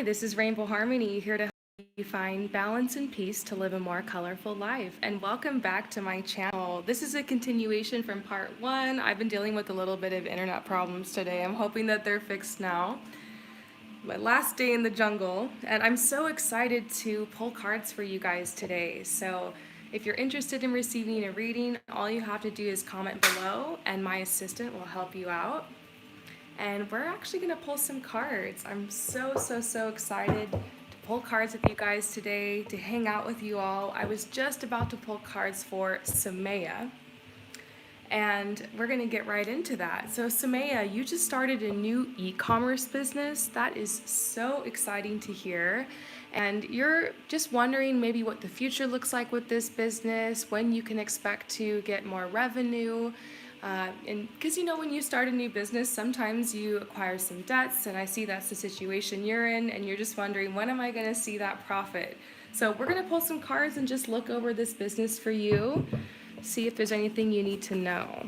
Hi, this is Rainbow Harmony here to help you find balance and peace to live a more colorful life. And welcome back to my channel. This is a continuation from part one. I've been dealing with a little bit of internet problems today. I'm hoping that they're fixed now. My last day in the jungle, and I'm so excited to pull cards for you guys today. So if you're interested in receiving a reading, all you have to do is comment below and my assistant will help you out. And we're actually going to pull some cards. I'm so excited to pull cards with you guys today, to hang out with you all. I was just about to pull cards for Samaya, and we're going to get right into that. So Samaya, you just started a new e-commerce business. That is so exciting to hear. And you're just wondering maybe what the future looks like with this business, when you can expect to get more revenue. And because when you start a new business, sometimes you acquire some debts, and I see that's the situation you're in, and you're just wondering, when am I going to see that profit? So we're going to pull some cards and just look over this business for you, see if there's anything you need to know.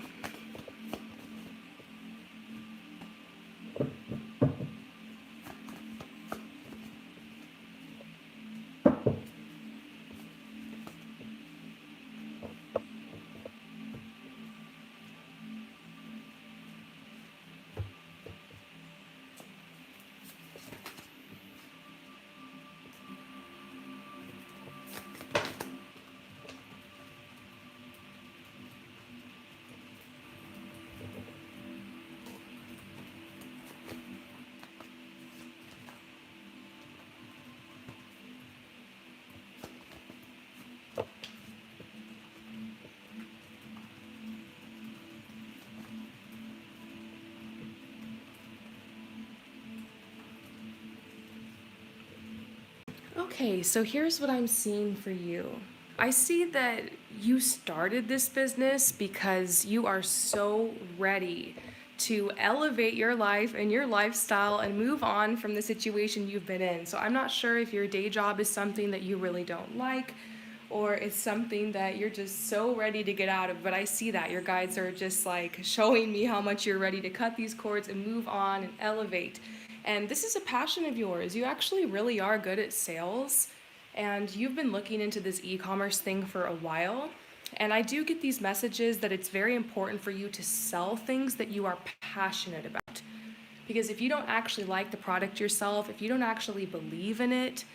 Okay, so here's what I'm seeing for you. I see that you started this business because you are so ready to elevate your life and your lifestyle and move on from the situation you've been in. So I'm not sure if your day job is something that you really don't like, or it's something that you're just so ready to get out of. But I see that your guides are just like showing me how much you're ready to cut these cords and move on and elevate. And this is a passion of yours. You actually really are good at sales, and you've been looking into this e-commerce thing for a while. And I do get these messages that it's very important for you to sell things that you are passionate about. Because if you don't actually like the product yourself, if you don't actually believe in it,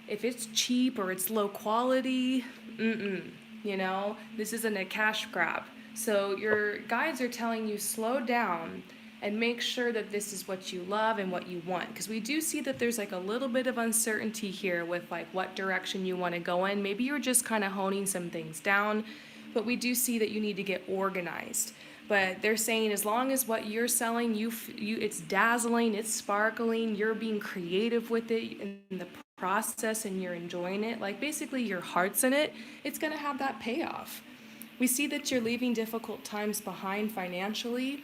if it's cheap or it's low quality, this isn't a cash grab. So your guides are telling you slow down and make sure that this is what you love and what you want. Because we do see that there's like a little bit of uncertainty here with like what direction you want to go in. Maybe you're just kind of honing some things down, but we do see that you need to get organized. But they're saying as long as what you're selling, it's dazzling, it's sparkling, you're being creative with it in the process and you're enjoying it, like basically your heart's in it, it's going to have that payoff. We see that you're leaving difficult times behind financially,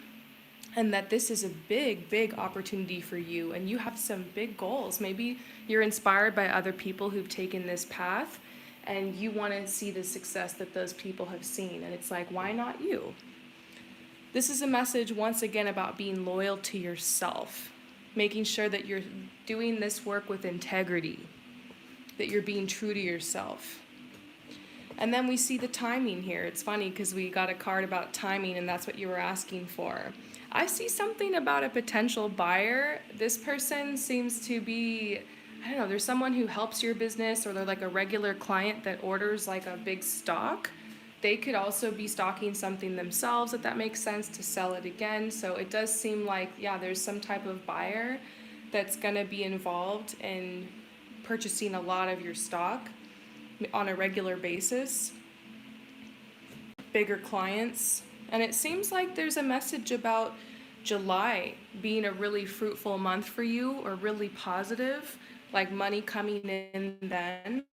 and that this is a big opportunity for you, and you have some big goals. Maybe you're inspired by other people who've taken this path, and you want to see the success that those people have seen, and it's like, why not you? This is a message once again about being loyal to yourself, making sure that you're doing this work with integrity, that you're being true to yourself. And then we see the timing here. It's funny because we got a card about timing, and that's what you were asking for. I see something about a potential buyer. This person seems to be, I don't know, there's someone who helps your business, or they're like a regular client that orders like a big stock. They could also be stocking something themselves, if that makes sense, to sell it again. So it does seem like, yeah, there's some type of buyer that's going to be involved in purchasing a lot of your stock on a regular basis, bigger clients. And it seems like there's a message about July being a really fruitful month for you, or really positive, like money coming in then.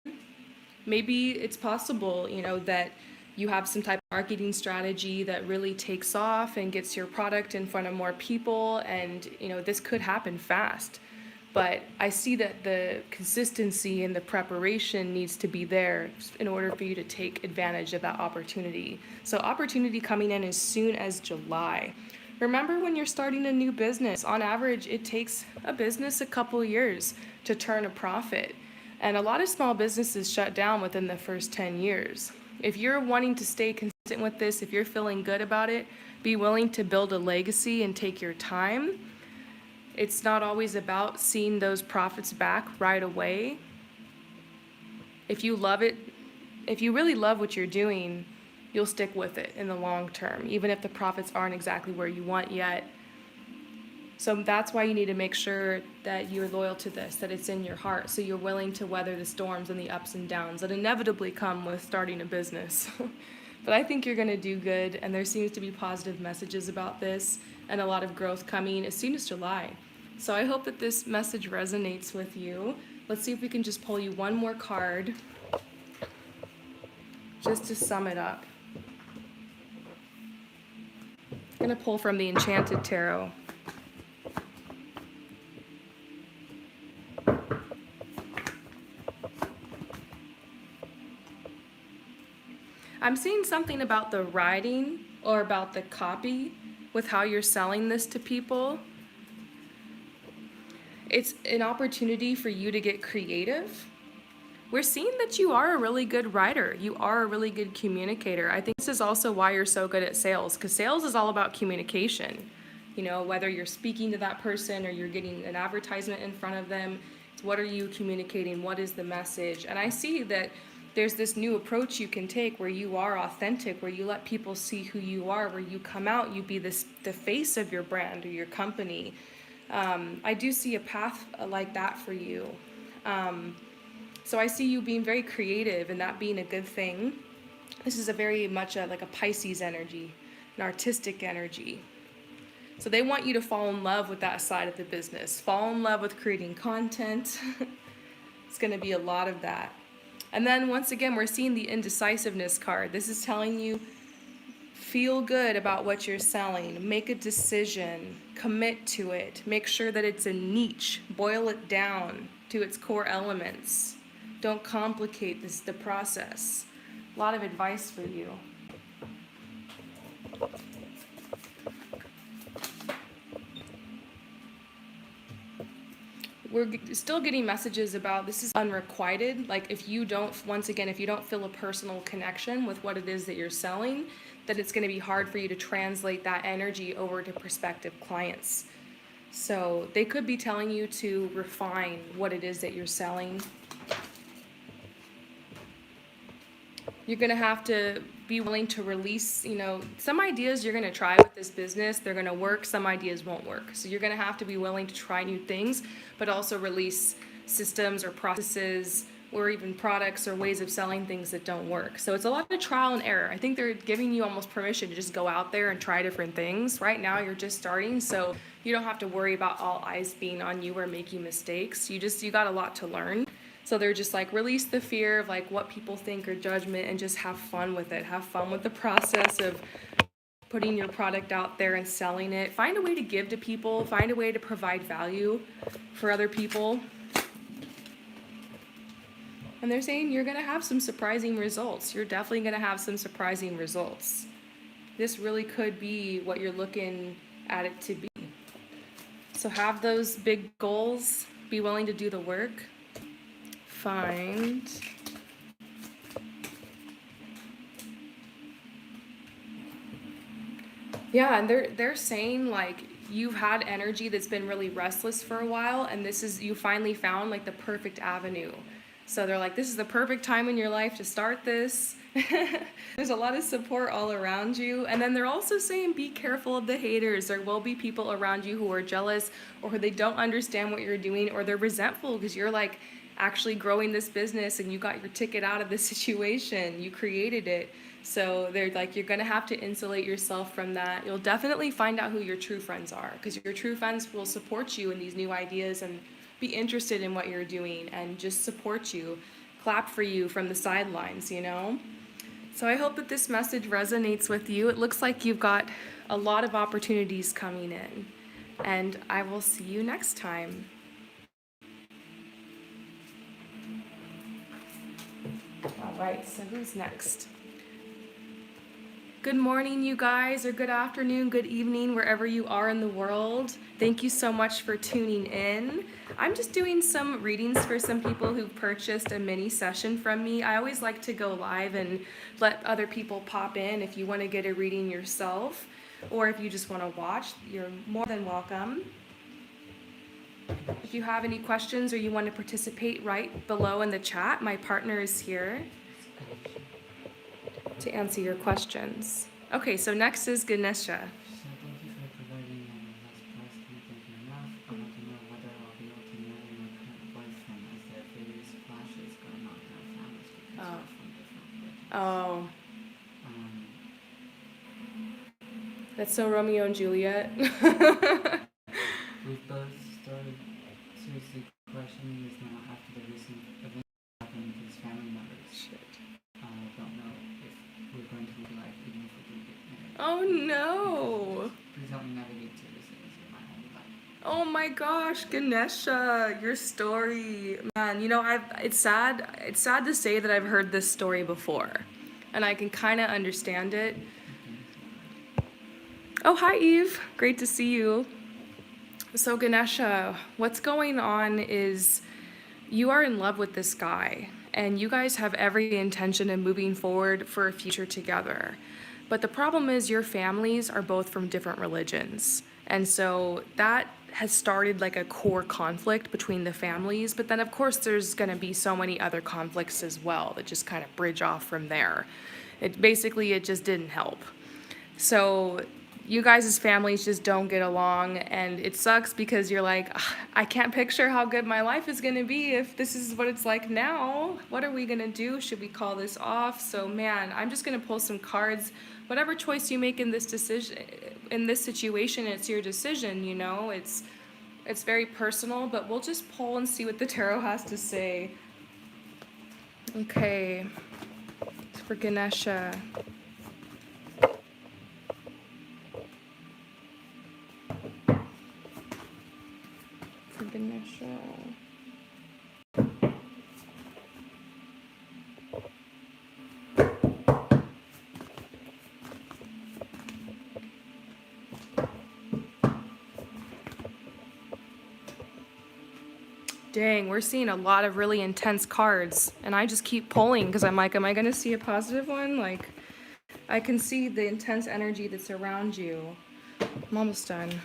Maybe it's possible, that you have some type of marketing strategy that really takes off and gets your product in front of more people, and this could happen fast. But I see that the consistency and the preparation needs to be there in order for you to take advantage of that opportunity. So opportunity coming in as soon as July. Remember, when you're starting a new business, on average, it takes a business a couple years to turn a profit. And a lot of small businesses shut down within the first 10 years. If you're wanting to stay consistent with this, if you're feeling good about it, be willing to build a legacy and take your time. It's not always about seeing those profits back right away. If you love it, if you really love what you're doing, you'll stick with it in the long term, even if the profits aren't exactly where you want yet. So that's why you need to make sure that you're loyal to this, that it's in your heart, so you're willing to weather the storms and the ups and downs that inevitably come with starting a business. But I think you're going to do good, and there seems to be positive messages about this and a lot of growth coming as soon as July. So I hope that this message resonates with you. Let's see if we can just pull you one more card just to sum it up. I'm going to pull from the Enchanted Tarot. I'm seeing something about the writing or about the copy with how you're selling this to people. It's an opportunity for you to get creative. We're seeing that you are a really good writer. You are a really good communicator. I think this is also why you're so good at sales, because sales is all about communication. You know, whether you're speaking to that person or you're getting an advertisement in front of them, it's what are you communicating? What is the message? And I see that there's this new approach you can take where you are authentic, where you let people see who you are, where you come out, you be the face of your brand or your company. I do see a path like that for you. So I see you being very creative and that being a good thing. This is a very much like a Pisces energy, an artistic energy. So they want you to fall in love with that side of the business. Fall in love with creating content. It's going to be a lot of that. And then once again, we're seeing the indecisiveness card. This is telling you, feel good about what you're selling. Make a decision. Commit to it. Make sure that it's a niche. Boil it down to its core elements. Don't complicate the process. A lot of advice for you. We're still getting messages about this is unrequited. Like if you don't, once again, if you don't feel a personal connection with what it is that you're selling, that it's going to be hard for you to translate that energy over to prospective clients. So they could be telling you to refine what it is that you're selling. You're going to have to be willing to release, you know, some ideas you're going to try with this business, they're going to work, some ideas won't work. So you're going to have to be willing to try new things, but also release systems or processes or even products or ways of selling things that don't work. So it's a lot of trial and error. I think they're giving you almost permission to just go out there and try different things. Right now you're just starting, so you don't have to worry about all eyes being on you or making mistakes. You got a lot to learn. So they're just like, release the fear of like what people think or judgment and just have fun with it. Have fun with the process of putting your product out there and selling it. Find a way to give to people. Find a way to provide value for other people. And they're saying you're going to have some surprising results. You're definitely going to have some surprising results. This really could be what you're looking at it to be. So have those big goals. Be willing to do the work. Find yeah, and they're saying like you've had energy that's been really restless for a while, and this is you finally found like the perfect avenue. So they're like, this is the perfect time in your life to start this. There's a lot of support all around you. And then they're also saying be careful of the haters. There will be people around you who are jealous or who they don't understand what you're doing, or they're resentful because you're like actually growing this business and you got your ticket out of the situation. You created it. So they're like, you're going to have to insulate yourself from that. You'll definitely find out who your true friends are, because your true friends will support you in these new ideas and be interested in what you're doing and just support you, clap for you from the sidelines, you know? So I hope that this message resonates with you. It looks like you've got a lot of opportunities coming in, and I will see you next time. All right, so who's next? Good morning, you guys, or good afternoon, good evening, wherever you are in the world. Thank you so much for tuning in. I'm just doing some readings for some people who've purchased a mini session from me. I always like to go live and let other people pop in if you want to get a reading yourself, or if you just want to watch, you're more than welcome. If you have any questions or you want to participate, right below in the chat, my partner is here to answer your questions. Okay, so next is Ganesha. So thank you for providing my last price. Can't thank you enough. I want to know whether I'll be able to marry my current boyfriend, as there are various clashes going on in our families because Oh. we're from different religions. Oh, Um, that's so Romeo and Juliet. we've both started seriously questioning this now after the recent events happened with his family members. Shit. Don't know if we're going to live life even if we do get married. Oh no. Please help me navigate through this things in my own life. Oh my gosh, Ganesha, your story. Man, you know, it's sad. It's sad to say that I've heard this story before. And I can kind of understand it. Oh, hi Eve. Great to see you. So Ganesha, what's going on is you are in love with this guy and you guys have every intention of moving forward for a future together. But the problem is your families are both from different religions. And so that has started like a core conflict between the families. But then, of course, there's going to be so many other conflicts as well that just kind of bridge off from there. It just didn't help. So you guys' families just don't get along, and it sucks because you're like, I can't picture how good my life is gonna be if this is what it's like now. What are we gonna do? Should we call this off? So man, I'm just gonna pull some cards. Whatever choice you make in this decision, in this situation, it's your decision, you know? It's very personal, but we'll just pull and see what the tarot has to say. Okay, for Ganesha. For Ganesha. Dang, we're seeing a lot of really intense cards, and I just keep pulling because I'm like, am I gonna see a positive one? Like, I can see the intense energy that's around you. I'm almost done.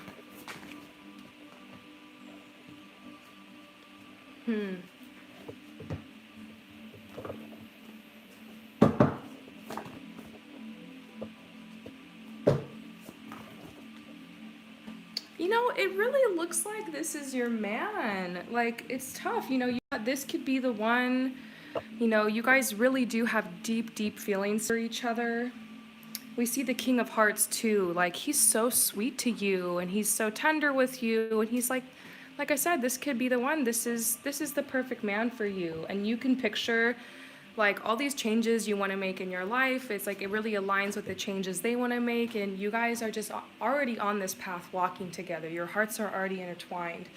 You know, it really looks like this is your man. Like, it's tough. You know, this could be the one. You know, you guys really do have deep, deep feelings for each other. We see the King of Hearts too. Like, he's so sweet to you, and he's so tender with you, and he's like I said, this could be the one. This is the perfect man for you, and you can picture like all these changes you want to make in your life. It's like it really aligns with the changes they want to make, and you guys are just already on this path walking together. Your hearts are already intertwined.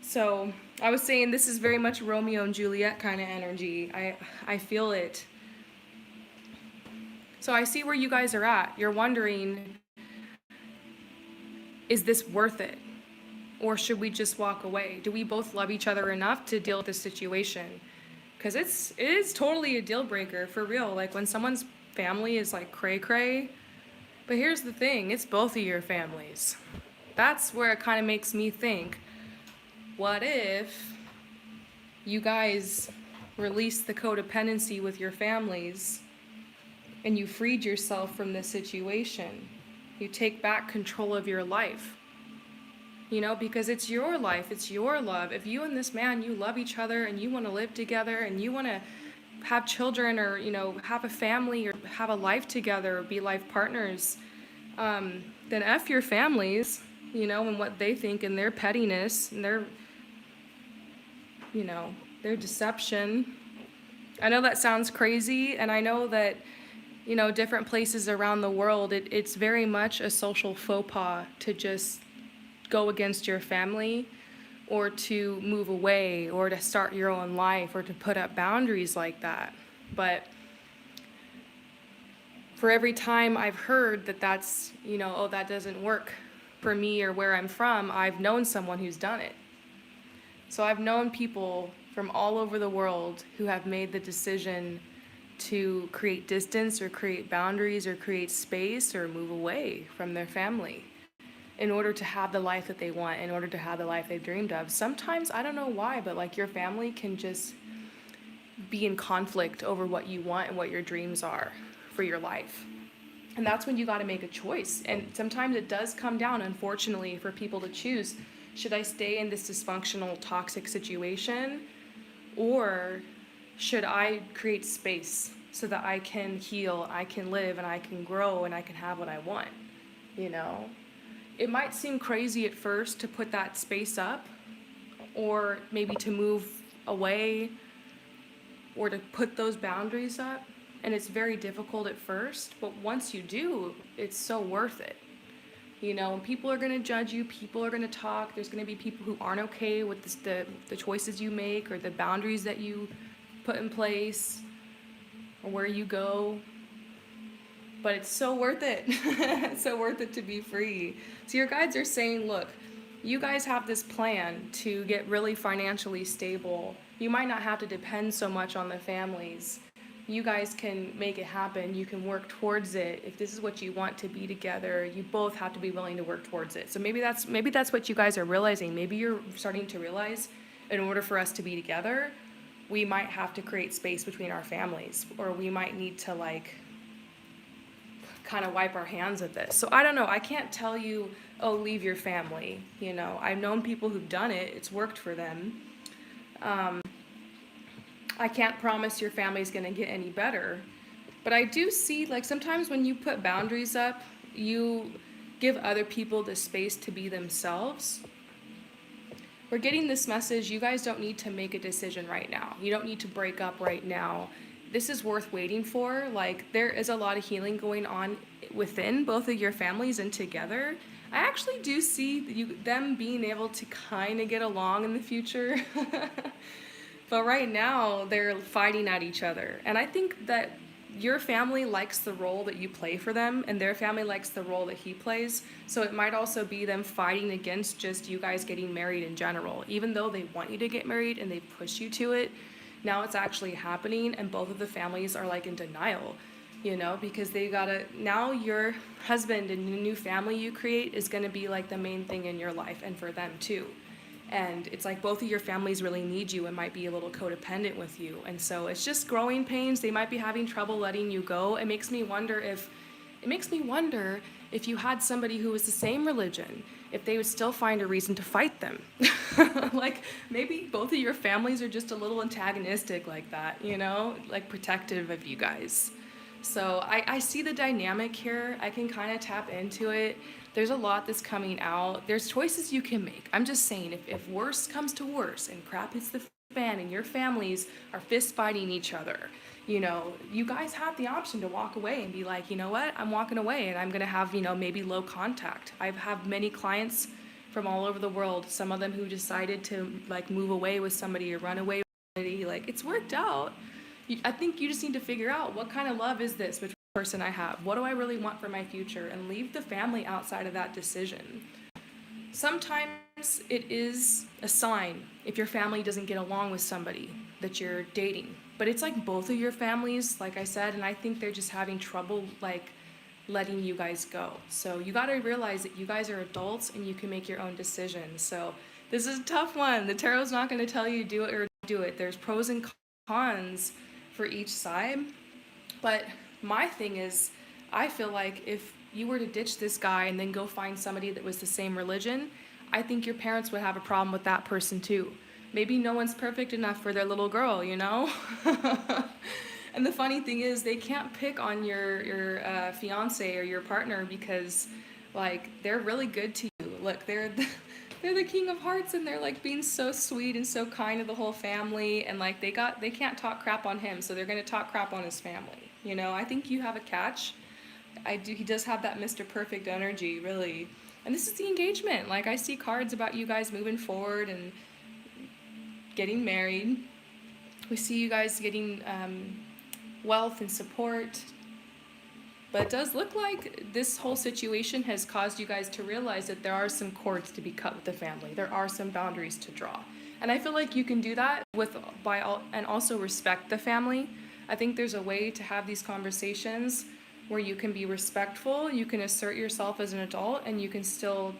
So I was saying this is very much Romeo and Juliet kind of energy. I feel it. So I see where you guys are at. You're wondering, is this worth it? Or should we just walk away? Do we both love each other enough to deal with this situation? Because it is totally a deal breaker, for real. Like when someone's family is like cray cray. But here's the thing, it's both of your families. That's where it kind of makes me think, what if you guys release the codependency with your families and you freed yourself from this situation? You take back control of your life. You know, because it's your life, it's your love. If you and this man, you love each other and you want to live together and you want to have children or, you know, have a family or have a life together or be life partners, then F your families, you know, and what they think and their pettiness and their, you know, their deception. I know that sounds crazy, and I know that, you know, different places around the world, it's very much a social faux pas to just go against your family or to move away or to start your own life or to put up boundaries like that. But for every time I've heard that that's, oh, that doesn't work for me or where I'm from, I've known someone who's done it. So I've known people from all over the world who have made the decision to create distance or create boundaries or create space or move away from their family in order to have the life that they want, in order to have the life they've dreamed of. Sometimes, I don't know why, but like your family can just be in conflict over what you want and what your dreams are for your life. And that's when you got to make a choice. And sometimes it does come down, unfortunately, for people to choose, should I stay in this dysfunctional, toxic situation, or should I create space so that I can heal, I can live, and I can grow, and I can have what I want, you know? It might seem crazy at first to put that space up, or maybe to move away, or to put those boundaries up. And it's very difficult at first, but once you do, it's so worth it. You know, people are going to judge you, people are going to talk, there's going to be people who aren't okay with the choices you make or the boundaries that you put in place or where you go. But it's so worth it. It's so worth it to be free. So your guides are saying, look, you guys have this plan to get really financially stable. You might not have to depend so much on the families. You guys can make it happen. You can work towards it. If this is what you want to be together, you both have to be willing to work towards it. So maybe that's what you guys are realizing. Maybe you're starting to realize, in order for us to be together, we might have to create space between our families, or we might need to like kind of wipe our hands at this. So I don't know. I can't tell you, oh, leave your family. You know, I've known people who've done it. It's worked for them. I can't promise your family's going to get any better. But I do see, like, sometimes when you put boundaries up, you give other people the space to be themselves. We're getting this message, you guys don't need to make a decision right now. You don't need to break up right now. This is worth waiting for. Like, there is a lot of healing going on within both of your families and together. I actually do see them being able to kind of get along in the future. But right now, they're fighting at each other. And I think that your family likes the role that you play for them, and their family likes the role that he plays. So it might also be them fighting against just you guys getting married in general. Even though they want you to get married and they push you to it, now it's actually happening, and both of the families are like in denial, you know, because they gotta, now your husband and the new family you create is gonna be like the main thing in your life, and for them too. And it's like both of your families really need you and might be a little codependent with you. And so it's just growing pains. They might be having trouble letting you go. It makes me wonder if you had somebody who was the same religion, if they would still find a reason to fight them. Like maybe both of your families are just a little antagonistic like that, you know, like protective of you guys. So I see the dynamic here. I can kind of tap into it. There's a lot that's coming out. There's choices you can make. I'm just saying, if worse comes to worse and crap hits the fan and your families are fist fighting each other, you know, you guys have the option to walk away and be like, you know what, I'm walking away and I'm going to have, you know, maybe low contact. I have many clients from all over the world, some of them who decided to like move away with somebody or run away with somebody. Like, it's worked out. I think you just need to figure out, what kind of love is this between the person I have? What do I really want for my future? And leave the family outside of that decision. Sometimes it is a sign if your family doesn't get along with somebody that you're dating. But it's like both of your families, like I said, and I think they're just having trouble like letting you guys go. So you got to realize that you guys are adults and you can make your own decisions. So this is a tough one. The tarot's not going to tell you do it or don't do it. There's pros and cons for each side. But my thing is, I feel like if you were to ditch this guy and then go find somebody that was the same religion, I think your parents would have a problem with that person too. Maybe no one's perfect enough for their little girl, you know? And the funny thing is, they can't pick on your fiance or your partner because, like, they're really good to you. Look, they're the king of hearts, and they're like being so sweet and so kind to the whole family, and like they can't talk crap on him, so they're gonna talk crap on his family. You know, I think you have a catch. He does have that Mr. Perfect energy, really. And this is the engagement. Like, I see cards about you guys moving forward and getting married. We see you guys getting wealth and support. But it does look like this whole situation has caused you guys to realize that there are some cords to be cut with the family. There are some boundaries to draw. And I feel like you can do that and also respect the family. I think there's a way to have these conversations where you can be respectful, you can assert yourself as an adult, and you can still,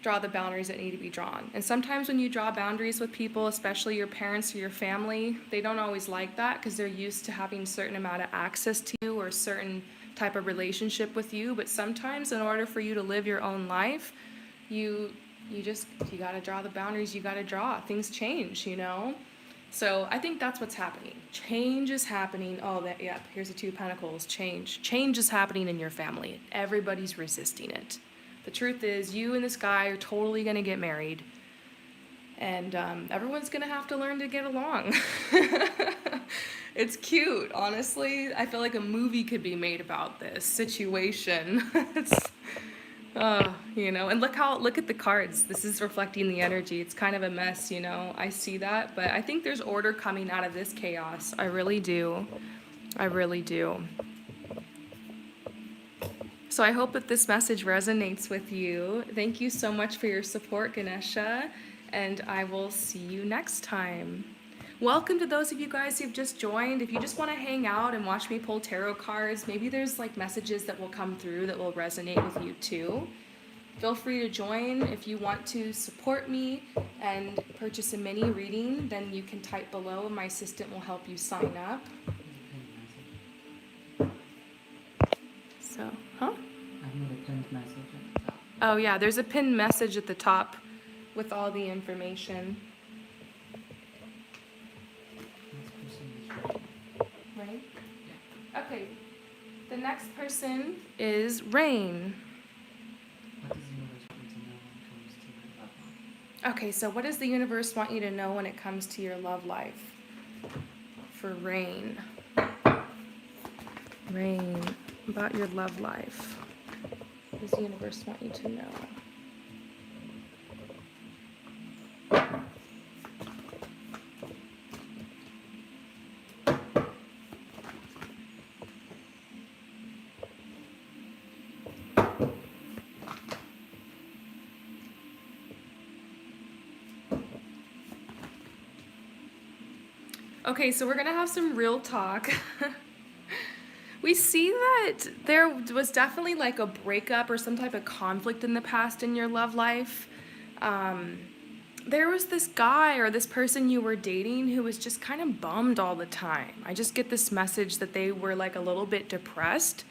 draw the boundaries that need to be drawn. And sometimes when you draw boundaries with people, especially your parents or your family, they don't always like that because they're used to having a certain amount of access to you or a certain type of relationship with you. But sometimes in order for you to live your own life, you got to draw the boundaries you got to draw. Things change. So I think that's what's happening. Change is happening. Here's the Two of Pentacles. Change is happening in your family. Everybody's resisting it. The truth is, you and this guy are totally going to get married. And everyone's going to have to learn to get along. It's cute, honestly. I feel like a movie could be made about this situation. And look at the cards. This is reflecting the energy. It's kind of a mess, I see that, but I think there's order coming out of this chaos. I really do. I really do. So I hope that this message resonates with you. Thank you so much for your support, Ganesha, and I will see you next time. Welcome to those of you guys who've just joined. If you just want to hang out and watch me pull tarot cards, maybe there's like messages that will come through that will resonate with you too. Feel free to join. If you want to support me and purchase a mini reading, then you can type below and my assistant will help you sign up. So, I need a pinned message at the top. Oh yeah, there's a pinned message at the top with all the information. This person is Rain. Rain? Yeah. Okay. The next person is Rain. What does the universe want me to know when it comes to my love life? Okay, so what does the universe want you to know when it comes to your love life? For Rain. Rain, about your love life. What does the universe want you to know? Okay, so we're gonna have some real talk. We see that there was definitely like a breakup or some type of conflict in the past in your love life. There was this guy or this person you were dating who was just kind of bummed all the time. I just get this message that they were like a little bit depressed.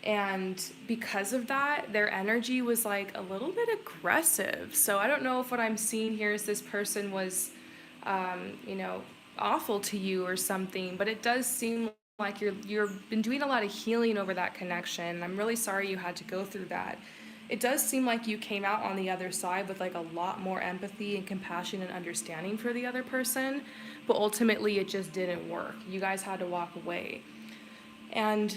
And because of that, their energy was like a little bit aggressive. So I don't know if what I'm seeing here is this person was, awful to you or something, but it does seem like you've been doing a lot of healing over that connection. I'm really sorry you had to go through that. It does seem like you came out on the other side with like a lot more empathy and compassion and understanding for the other person, but ultimately it just didn't work. You guys had to walk away. And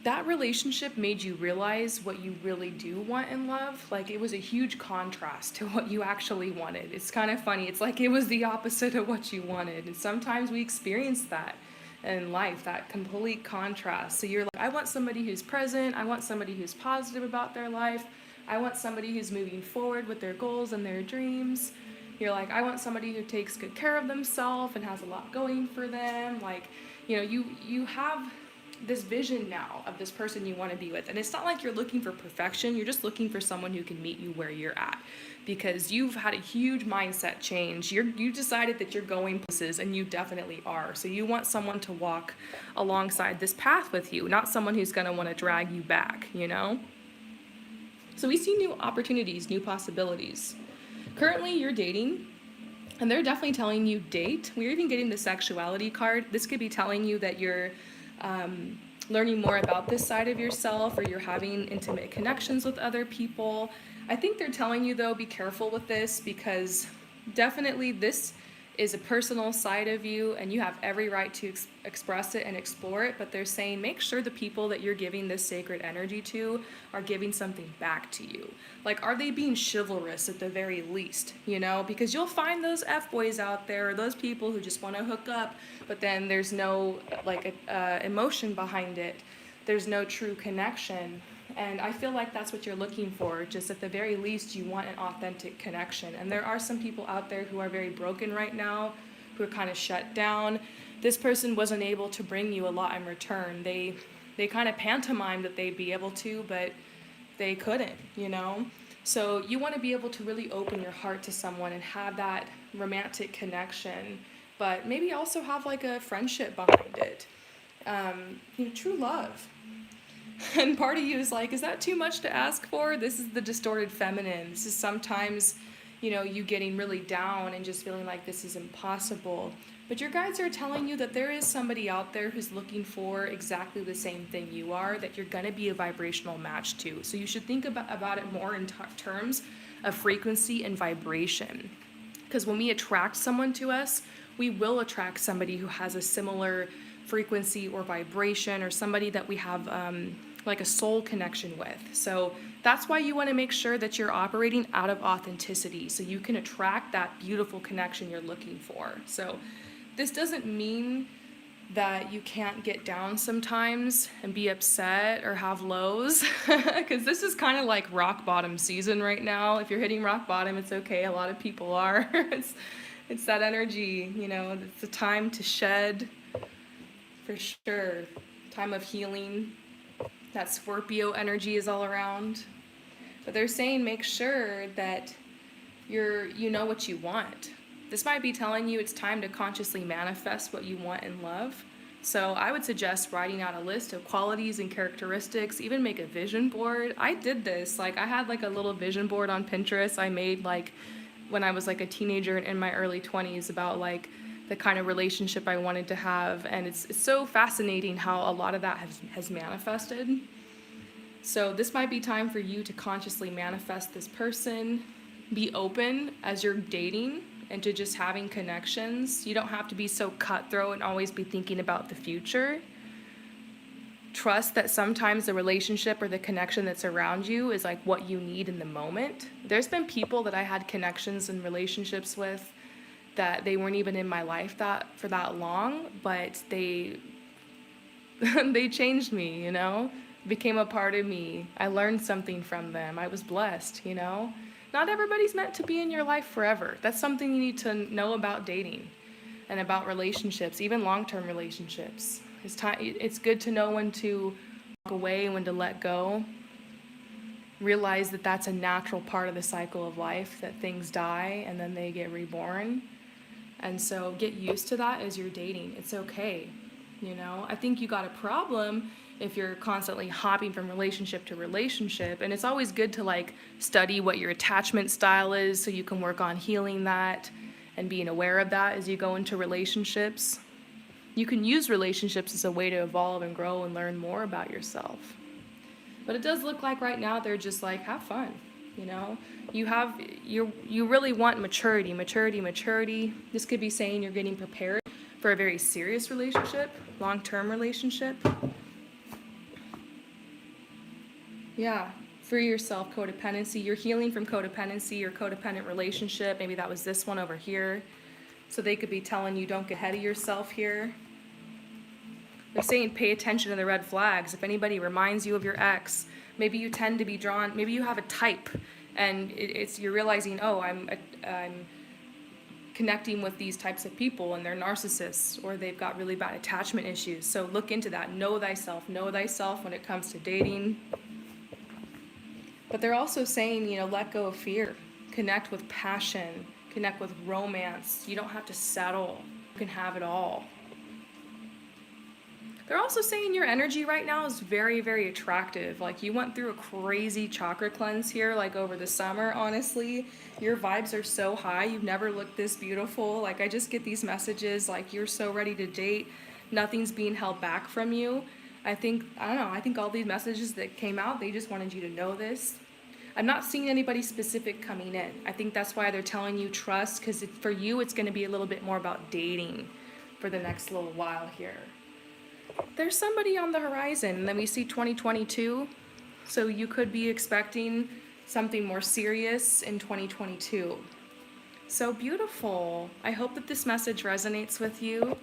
that relationship made you realize what you really do want in love. Like, it was a huge contrast to what you actually wanted. It's kind of funny. It's like it was the opposite of what you wanted. And sometimes we experience that in life, that complete contrast. So you're like, I want somebody who's present. I want somebody who's positive about their life. I want somebody who's moving forward with their goals and their dreams. You're like, I want somebody who takes good care of themselves and has a lot going for them. Like, you have this vision now of this person you want to be with. And it's not like you're looking for perfection. You're just looking for someone who can meet you where you're at, because you've had a huge mindset change. You decided that you're going places, and you definitely are. So you want someone to walk alongside this path with you, not someone who's going to want to drag you back, So we see new opportunities, new possibilities. Currently you're dating, and they're definitely telling you date. We're even getting the sexuality card. This could be telling you that you're learning more about this side of yourself, or you're having intimate connections with other people. I think they're telling you, though, be careful with this, because definitely this is a personal side of you and you have every right to express it and explore it, but they're saying make sure the people that you're giving this sacred energy to are giving something back to you. Like, are they being chivalrous at the very least, because you'll find those F-boys out there, or those people who just want to hook up, but then there's no emotion behind it. there's no true connection. And I feel like that's what you're looking for. Just at the very least, you want an authentic connection. And there are some people out there who are very broken right now, who are kind of shut down. This person wasn't able to bring you a lot in return. They kind of pantomimed that they'd be able to, but they couldn't, you know? So you want to be able to really open your heart to someone and have that romantic connection, but maybe also have like a friendship behind it. True love. And part of you is like, is that too much to ask for? This is the distorted feminine. This is sometimes, you getting really down and just feeling like this is impossible. But your guides are telling you that there is somebody out there who's looking for exactly the same thing you are, that you're going to be a vibrational match to. So you should think about it more in terms of frequency and vibration. Because when we attract someone to us, we will attract somebody who has a similar frequency or vibration, or somebody that we have like a soul connection with. So that's why you want to make sure that you're operating out of authenticity, so you can attract that beautiful connection you're looking for. So this doesn't mean that you can't get down sometimes and be upset or have lows, because this is kind of like rock bottom season right now. If you're hitting rock bottom, it's okay. A lot of people are. It's that energy, it's the time to shed, for sure. Time of healing. That Scorpio energy is all around. But they're saying make sure that you know what you want. This might be telling you it's time to consciously manifest what you want in love. So I would suggest writing out a list of qualities and characteristics, even make a vision board. I did this. I had a little vision board on Pinterest I made when I was a teenager and in my early 20s about the kind of relationship I wanted to have. And it's so fascinating how a lot of that has manifested. So this might be time for you to consciously manifest this person. Be open as you're dating and to just having connections. You don't have to be so cutthroat and always be thinking about the future. Trust that sometimes the relationship or the connection that's around you is what you need in the moment. There's been people that I had connections and relationships with that they weren't even in my life for that long, but they changed me, became a part of me. I learned something from them. I was blessed, Not everybody's meant to be in your life forever. That's something you need to know about dating and about relationships, even long-term relationships. It's good to know when to walk away and when to let go. Realize that that's a natural part of the cycle of life, that things die and then they get reborn. And so get used to that as you're dating. It's okay, I think you got a problem if you're constantly hopping from relationship to relationship. And it's always good to study what your attachment style is so you can work on healing that and being aware of that as you go into relationships. You can use relationships as a way to evolve and grow and learn more about yourself. But it does look like right now they're just have fun, You really want maturity. This could be saying you're getting prepared for a very serious relationship, long-term relationship. Yeah, free yourself, codependency. You're healing from codependency or codependent relationship. Maybe that was this one over here. So they could be telling you don't get ahead of yourself here. They're saying pay attention to the red flags. If anybody reminds you of your ex, maybe you tend to be drawn, maybe you have a type and you're realizing, oh, I'm connecting with these types of people and they're narcissists or they've got really bad attachment issues. So look into that. Know thyself when it comes to dating. But they're also saying, let go of fear, connect with passion, connect with romance. You don't have to settle. You can have it all. They're also saying your energy right now is very, very attractive. You went through a crazy chakra cleanse here, over the summer, honestly. Your vibes are so high. You've never looked this beautiful. I just get these messages, you're so ready to date. Nothing's being held back from you. I think all these messages that came out, they just wanted you to know this. I'm not seeing anybody specific coming in. I think that's why they're telling you trust, because for you, it's going to be a little bit more about dating for the next little while here. There's somebody on the horizon, and then we see 2022, so you could be expecting something more serious in 2022. So beautiful. I hope that this message resonates with you.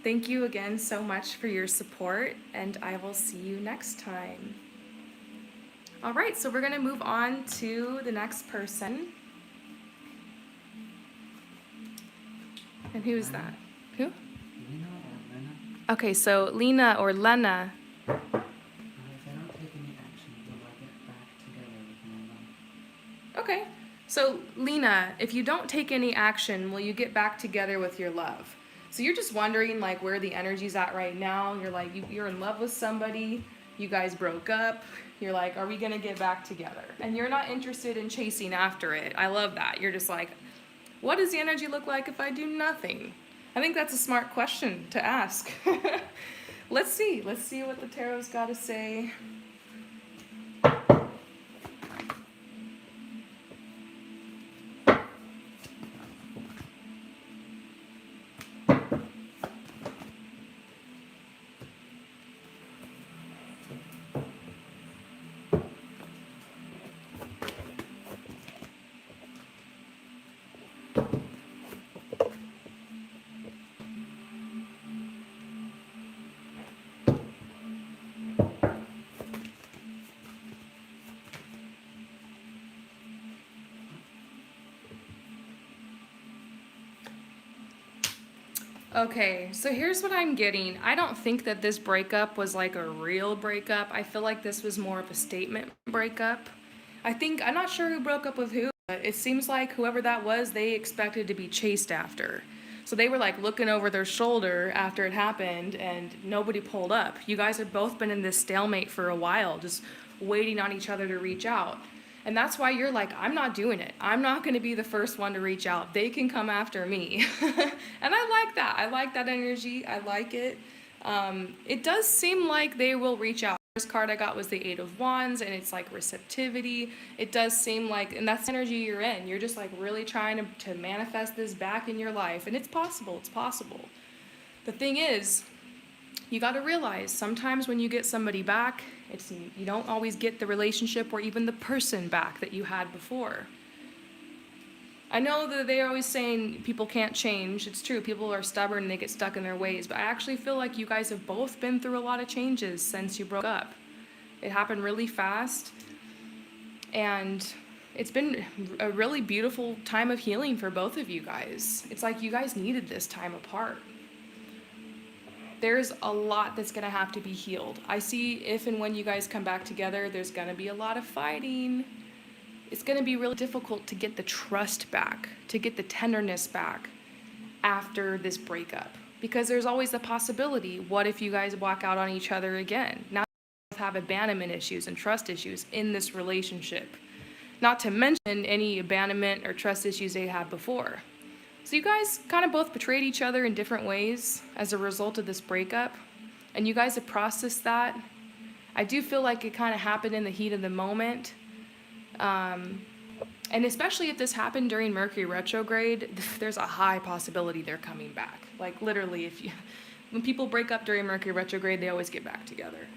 Thank you again so much for your support, and I will see you next time. All right, so we're going to move on to the next person. And who is that? Who? Lena or Lena? Okay, so Lena or Lena. If I don't take any action, will I get back together with my love? Okay, so Lena, if you don't take any action, will you get back together with your love? So you're just wondering like where the energy's at right now. You're like you're in love with somebody. You guys broke up. You're like, are we gonna get back together? And you're not interested in chasing after it. I love that. You're just like, what does the energy look like if I do nothing? I think that's a smart question to ask. Let's see. Let's see what the tarot's got to say. Okay, so here's what I'm getting. I don't think that this breakup was like a real breakup. I feel like this was more of a statement breakup. I'm not sure who broke up with who, but it seems like whoever that was, they expected to be chased after. So they were like looking over their shoulder after it happened and nobody pulled up. You guys have both been in this stalemate for a while, just waiting on each other to reach out. And that's why you're like, I'm not doing it. I'm not going to be the first one to reach out. They can come after me. And I like that. I like that energy. I like it. It does seem like they will reach out. The first card I got was the Eight of Wands, and it's like receptivity. It does seem like, and that's the energy you're in. You're just like really trying to manifest this back in your life. And it's possible. It's possible. The thing is, you got to realize sometimes when you get somebody back, you don't always get the relationship or even the person back that you had before. I know that they're always saying people can't change. It's true, people are stubborn and they get stuck in their ways, but I actually feel like you guys have both been through a lot of changes since you broke up. It happened really fast, and it's been a really beautiful time of healing for both of you guys. It's like you guys needed this time apart. There's a lot that's going to have to be healed. I see if and when you guys come back together, there's going to be a lot of fighting. It's going to be really difficult to get the trust back, to get the tenderness back after this breakup. Because there's always the possibility, what if you guys walk out on each other again? Now you have abandonment issues and trust issues in this relationship. Not to mention any abandonment or trust issues they had before. So you guys kind of both betrayed each other in different ways as a result of this breakup, and you guys have processed that. I do feel like it kind of happened in the heat of the moment, and especially if this happened during Mercury retrograde, there's a high possibility they're coming back. Like literally, when people break up during Mercury retrograde, they always get back together.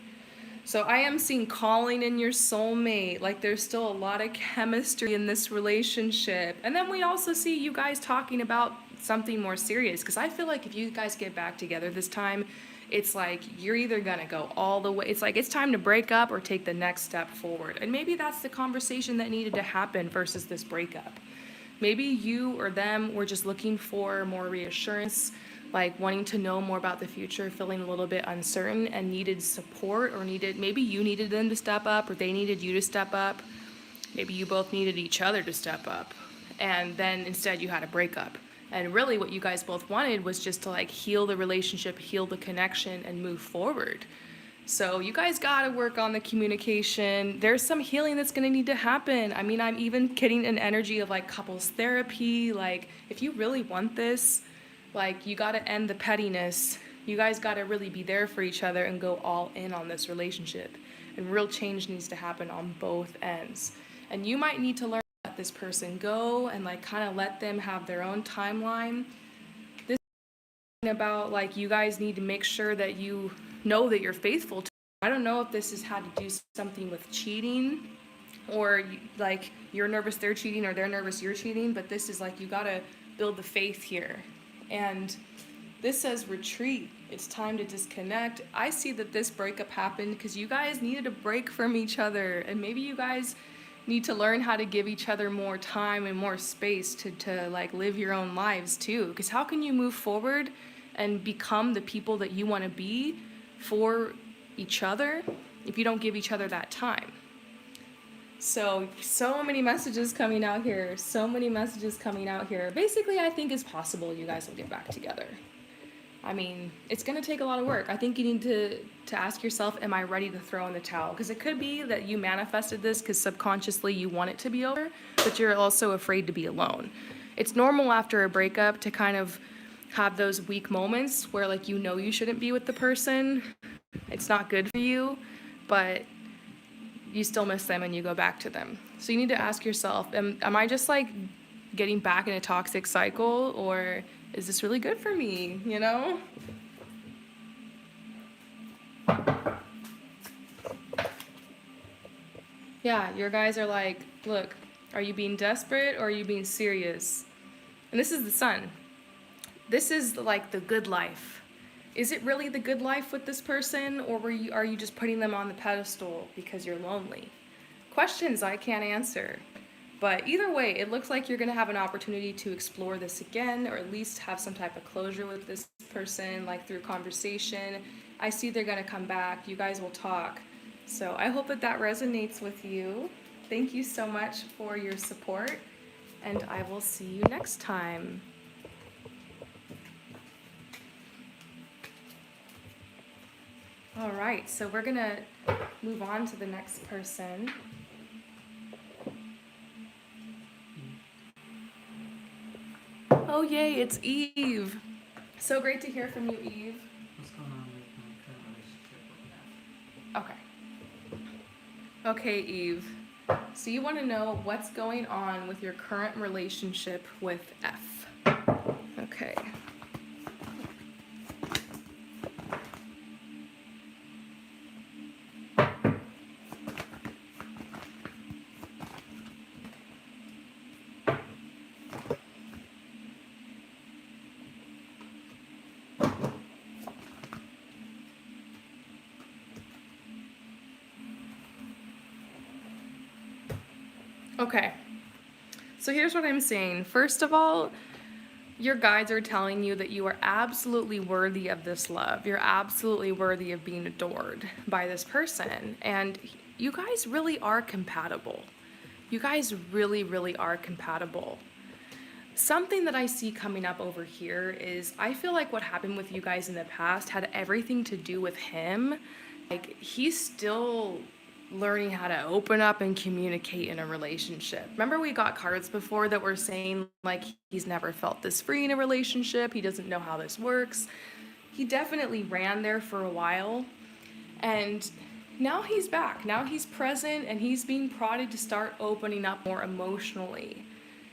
So I am seeing calling in your soulmate, like there's still a lot of chemistry in this relationship. And then we also see you guys talking about something more serious, because I feel like if you guys get back together this time, it's like you're either gonna go all the way, it's like it's time to break up or take the next step forward. And maybe that's the conversation that needed to happen versus this breakup. Maybe you or them were just looking for more reassurance, like wanting to know more about the future, feeling a little bit uncertain and needed support, or maybe you needed them to step up or they needed you to step up. Maybe you both needed each other to step up, and then instead you had a breakup. And really what you guys both wanted was just to like heal the relationship, heal the connection, and move forward. So you guys gotta work on the communication. There's some healing that's gonna need to happen. I mean, I'm even getting an energy of like couples therapy. Like if you really want this, like you gotta end the pettiness. You guys gotta really be there for each other and go all in on this relationship. And real change needs to happen on both ends. And you might need to learn to let this person go and like kind of let them have their own timeline. This is about like you guys need to make sure that you know that you're faithful to. I don't know if this has had to do something with cheating, or like you're nervous they're cheating or they're nervous you're cheating, but this is like you gotta build the faith here. And This says retreat. It's time to disconnect. I see that this breakup happened because you guys needed a break from each other. And maybe you guys need to learn how to give each other more time and more space to like live your own lives too. Because how can you move forward and become the people that you want to be for each other if you don't give each other that time? So many messages coming out here. So many messages coming out here. Basically, I think it's possible you guys will get back together. I mean, it's going to take a lot of work. I think you need to ask yourself, am I ready to throw in the towel? Because it could be that you manifested this because subconsciously you want it to be over, but you're also afraid to be alone. It's normal after a breakup to kind of have those weak moments where like you know you shouldn't be with the person. It's not good for you, but you still miss them and you go back to them. So you need to ask yourself, am I just like getting back in a toxic cycle, or is this really good for me, you know? Yeah, your guys are like, look, are you being desperate or are you being serious? And this is the sun. This is like the good life. Is it really the good life with this person, or are you just putting them on the pedestal because you're lonely? Questions I can't answer. But either way, it looks like you're going to have an opportunity to explore this again, or at least have some type of closure with this person, like through conversation. I see they're going to come back. You guys will talk. So I hope that that resonates with you. Thank you so much for your support, and I will see you next time. All right, so we're going to move on to the next person. Oh, yay, it's Eve. So great to hear from you, Eve. What's going on with my current relationship with F? Okay, Eve. So you want to know what's going on with your current relationship with F. Okay. Okay, so here's what I'm saying. First of all, your guides are telling you that you are absolutely worthy of this love. You're absolutely worthy of being adored by this person. And you guys really are compatible. You guys really, really are compatible. Something that I see coming up over here is I feel like what happened with you guys in the past had everything to do with him. Like, he's still learning how to open up and communicate in a relationship. Remember, we got cards before that were saying like he's never felt this free in a relationship, he doesn't know how this works. He definitely ran there for a while, and now he's back. Now he's present and he's being prodded to start opening up more emotionally.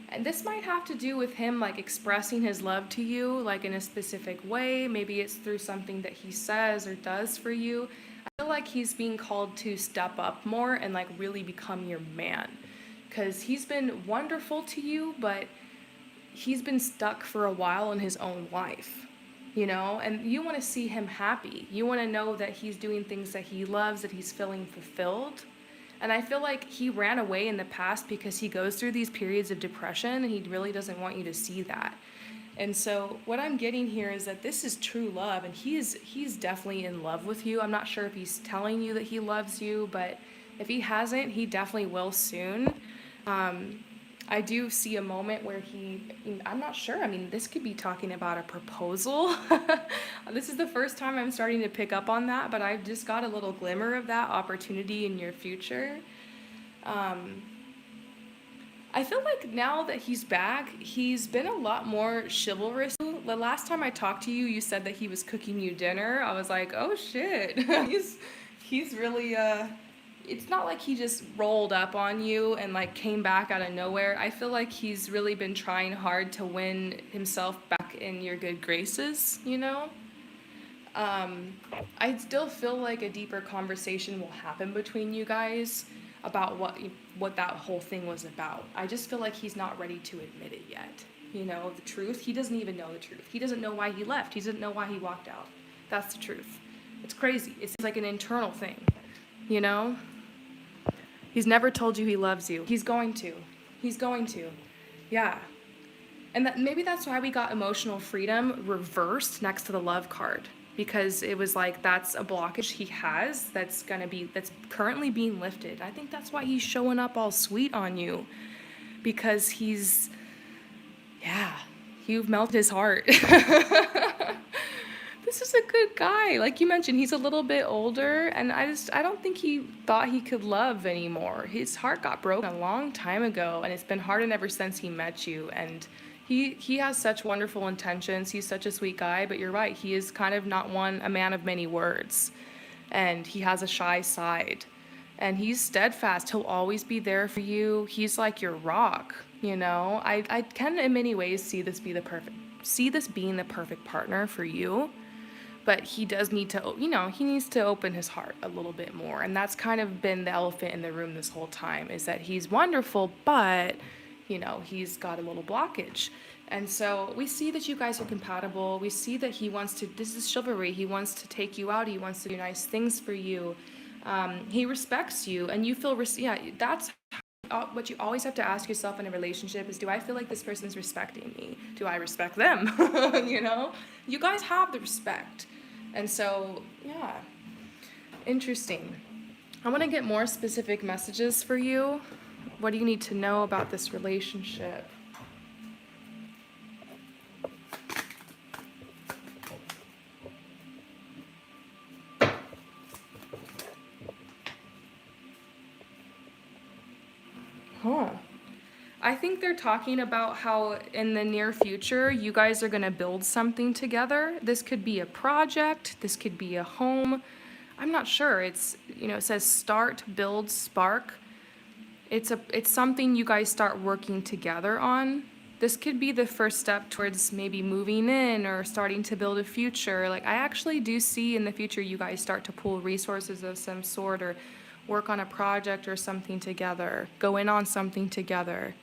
And this might have to do with him like expressing his love to you like in a specific way. Maybe it's through something that he says or does for you. I feel like he's being called to step up more and like really become your man, because he's been wonderful to you, but he's been stuck for a while in his own life, you know, and you want to see him happy. You want to know that he's doing things that he loves, that he's feeling fulfilled. And I feel like he ran away in the past because he goes through these periods of depression and he really doesn't want you to see that. And so what I'm getting here is that this is true love, and he's definitely in love with you. I'm not sure if he's telling you that he loves you, but if he hasn't, he definitely will soon. I do see a moment where I'm not sure. I mean, this could be talking about a proposal. This is the first time I'm starting to pick up on that, but I've just got a little glimmer of that opportunity in your future. I feel like now that he's back, he's been a lot more chivalrous. The last time I talked to you, you said that he was cooking you dinner. I was like, oh shit. he's really it's not like he just rolled up on you and like came back out of nowhere. I feel like he's really been trying hard to win himself back in your good graces, you know? I still feel like a deeper conversation will happen between you guys about what that whole thing was about. I just feel like he's not ready to admit it yet. you know, the truth. He doesn't even know the truth. He doesn't know why he left. He doesn't know why he walked out. That's the truth. It's crazy. It's like an internal thing, you know? He's never told you he loves you. He's going to. He's going to. Yeah. And maybe that's why we got emotional freedom reversed next to the love card. Because it was like, that's a blockage he has that's currently being lifted. I think that's why he's showing up all sweet on you. Because you've melted his heart. This is a good guy. Like you mentioned, he's a little bit older, and I don't think he thought he could love anymore. His heart got broken a long time ago, and it's been hardened ever since he met you. And he has such wonderful intentions. He's such a sweet guy, but you're right. He is kind of not a man of many words, and he has a shy side. And he's steadfast. He'll always be there for you. He's like your rock, you know? I can in many ways see this being the perfect partner for you. But he does need to, he needs to open his heart a little bit more. And that's kind of been the elephant in the room this whole time, is that he's wonderful, but, he's got a little blockage. And so we see that you guys are compatible. We see that this is chivalry. He wants to take you out. He wants to do nice things for you. He respects you, and you feel, that's what you always have to ask yourself in a relationship is, do I feel like this person's respecting me? Do I respect them? You guys have the respect. And so, yeah, interesting. I want to get more specific messages for you. What do you need to know about this relationship? I think they're talking about how in the near future, you guys are going to build something together. This could be a project. This could be a home. I'm not sure. It says start, build, spark. It's something you guys start working together on. This could be the first step towards maybe moving in or starting to build a future. Like, I actually do see in the future you guys start to pool resources of some sort or work on a project or something together, go in on something together.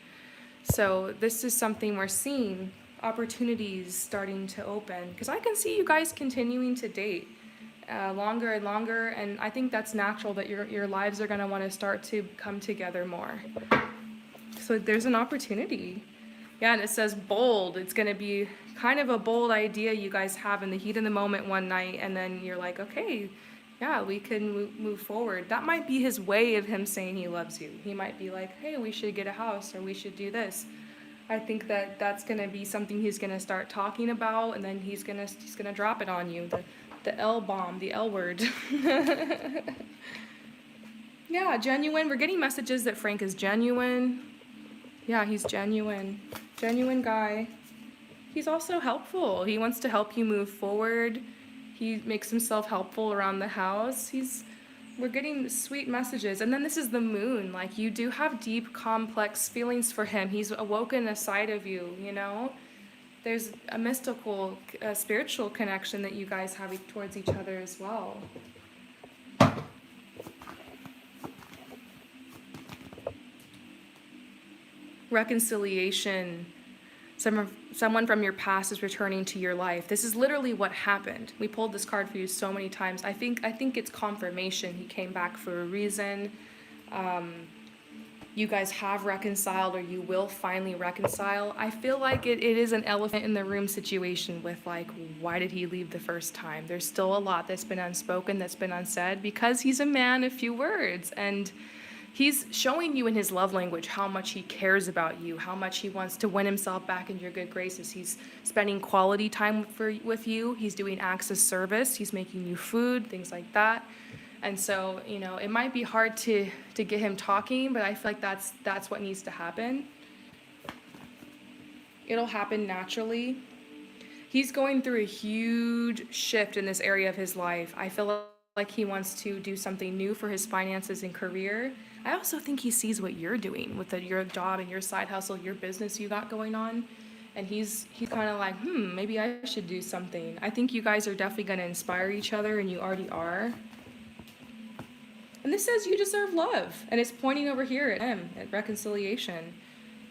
So this is something we're seeing, opportunities starting to open. Because I can see you guys continuing to date longer and longer, and I think that's natural that your lives are going to want to start to come together more. So there's an opportunity. Yeah, and it says bold. It's going to be kind of a bold idea you guys have in the heat of the moment one night, and then you're like, okay, yeah, we can move forward. That might be his way of him saying he loves you. He might be like, hey, we should get a house, or we should do this. I think that's going to be something he's going to start talking about, and then he's going to drop it on you, the L bomb, the L word. Yeah, genuine. We're getting messages that Frank is genuine. Yeah, he's genuine. Genuine guy. He's also helpful. He wants to help you move forward. He makes himself helpful around the house. We're getting sweet messages. And then this is the moon. Like, you do have deep, complex feelings for him. He's awoken a side of you, There's a mystical, spiritual connection that you guys have towards each other as well. Reconciliation. Someone from your past is returning to your life. This is literally what happened. We pulled this card for you so many times. I think it's confirmation. He came back for a reason. You guys have reconciled, or you will finally reconcile. I feel like it is an elephant in the room situation with, like, why did he leave the first time? There's still a lot that's been unspoken, that's been unsaid, because he's a man of few words. And he's showing you in his love language how much he cares about you, how much he wants to win himself back in your good graces. He's spending quality time with you. He's doing acts of service. He's making you food, things like that. And so, it might be hard to get him talking, but I feel like that's what needs to happen. It'll happen naturally. He's going through a huge shift in this area of his life. I feel like he wants to do something new for his finances and career. I also think he sees what you're doing with your job and your side hustle, your business you got going on. And he's kind of like, maybe I should do something. I think you guys are definitely going to inspire each other, and you already are. And this says you deserve love. And it's pointing over here at him, at reconciliation.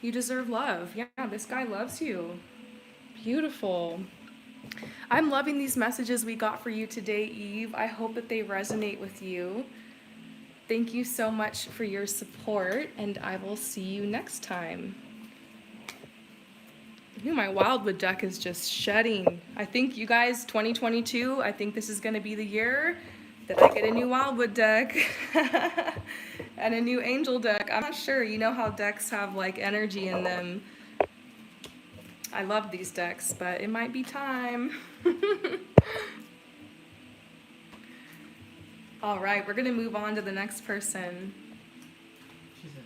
You deserve love. Yeah, this guy loves you. Beautiful. I'm loving these messages we got for you today, Eve. I hope that they resonate with you. Thank you so much for your support, and I will see you next time. Ooh, my wildwood deck is just shedding. I think you guys, 2022, I think this is going to be the year that I get a new wildwood deck and a new angel deck. I'm not sure. You know how decks have like energy in them. I love these decks, but it might be time. All right, we're going to move on to the next person. She's a.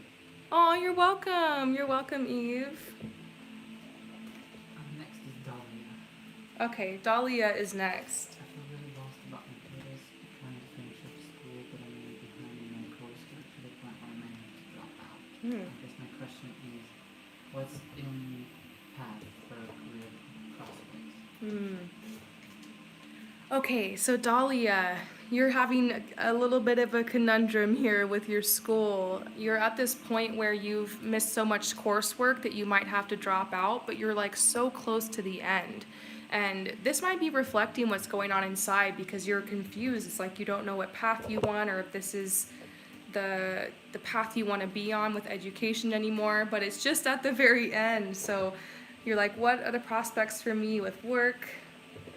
Oh, you're welcome. You're welcome, Eve. Next is Dahlia. Okay, Dahlia is next. I feel really lost about my careers, trying to finish up school, but I'm really behind in my coursework to the point where I might have to drop out. Hmm. I guess my question is, what's in path for career prospects? Okay, so Dahlia, you're having a little bit of a conundrum here with your school. You're at this point where you've missed so much coursework that you might have to drop out, but you're like so close to the end. And this might be reflecting what's going on inside because you're confused. It's like you don't know what path you want or if this is the path you want to be on with education anymore, but it's just at the very end. So you're like, what are the prospects for me with work?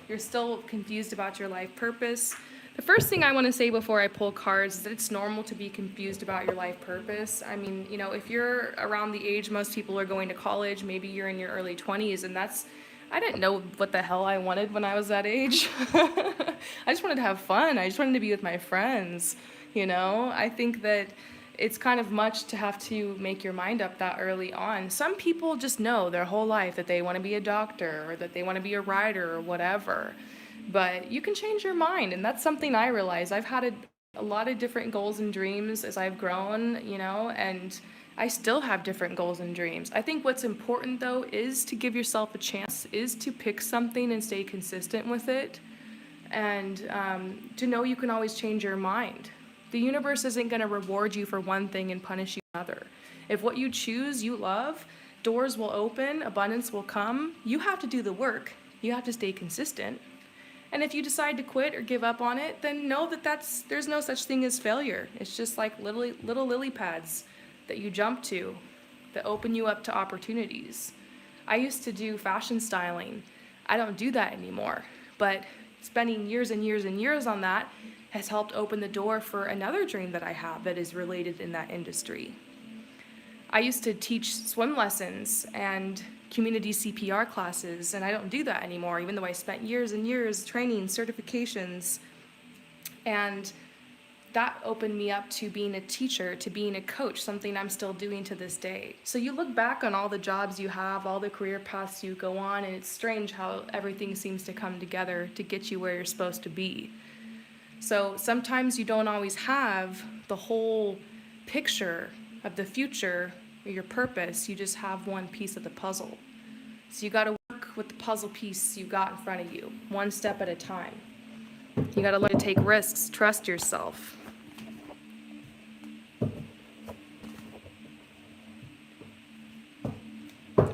You're still confused about your life purpose. The first thing I want to say before I pull cards is that it's normal to be confused about your life purpose. I mean, you know, if you're around the age most people are going to college, maybe you're in your early 20s, and I didn't know what the hell I wanted when I was that age. I just wanted to have fun. I just wanted to be with my friends, you know? I think that it's kind of much to have to make your mind up that early on. Some people just know their whole life that they want to be a doctor or that they want to be a writer or whatever. But you can change your mind, and that's something I realize. I've had a lot of different goals and dreams as I've grown, you know, and I still have different goals and dreams. I think what's important though is to give yourself a chance, is to pick something and stay consistent with it, and to know you can always change your mind. The universe isn't going to reward you for one thing and punish you for another. If what you choose you love, doors will open, abundance will come. You have to do the work. You have to stay consistent. And if you decide to quit or give up on it, then know that there's no such thing as failure. It's just like little lily pads that you jump to that open you up to opportunities. I used to do fashion styling. I don't do that anymore. But spending years and years and years on that has helped open the door for another dream that I have that is related in that industry. I used to teach swim lessons and community CPR classes, and I don't do that anymore, even though I spent years and years training, certifications, and that opened me up to being a teacher, to being a coach, something I'm still doing to this day. So you look back on all the jobs you have, all the career paths you go on, and it's strange how everything seems to come together to get you where you're supposed to be. So sometimes you don't always have the whole picture of the future or your purpose. You just have one piece of the puzzle. So you got to work with the puzzle piece you got in front of you, one step at a time. You got to learn to take risks, trust yourself.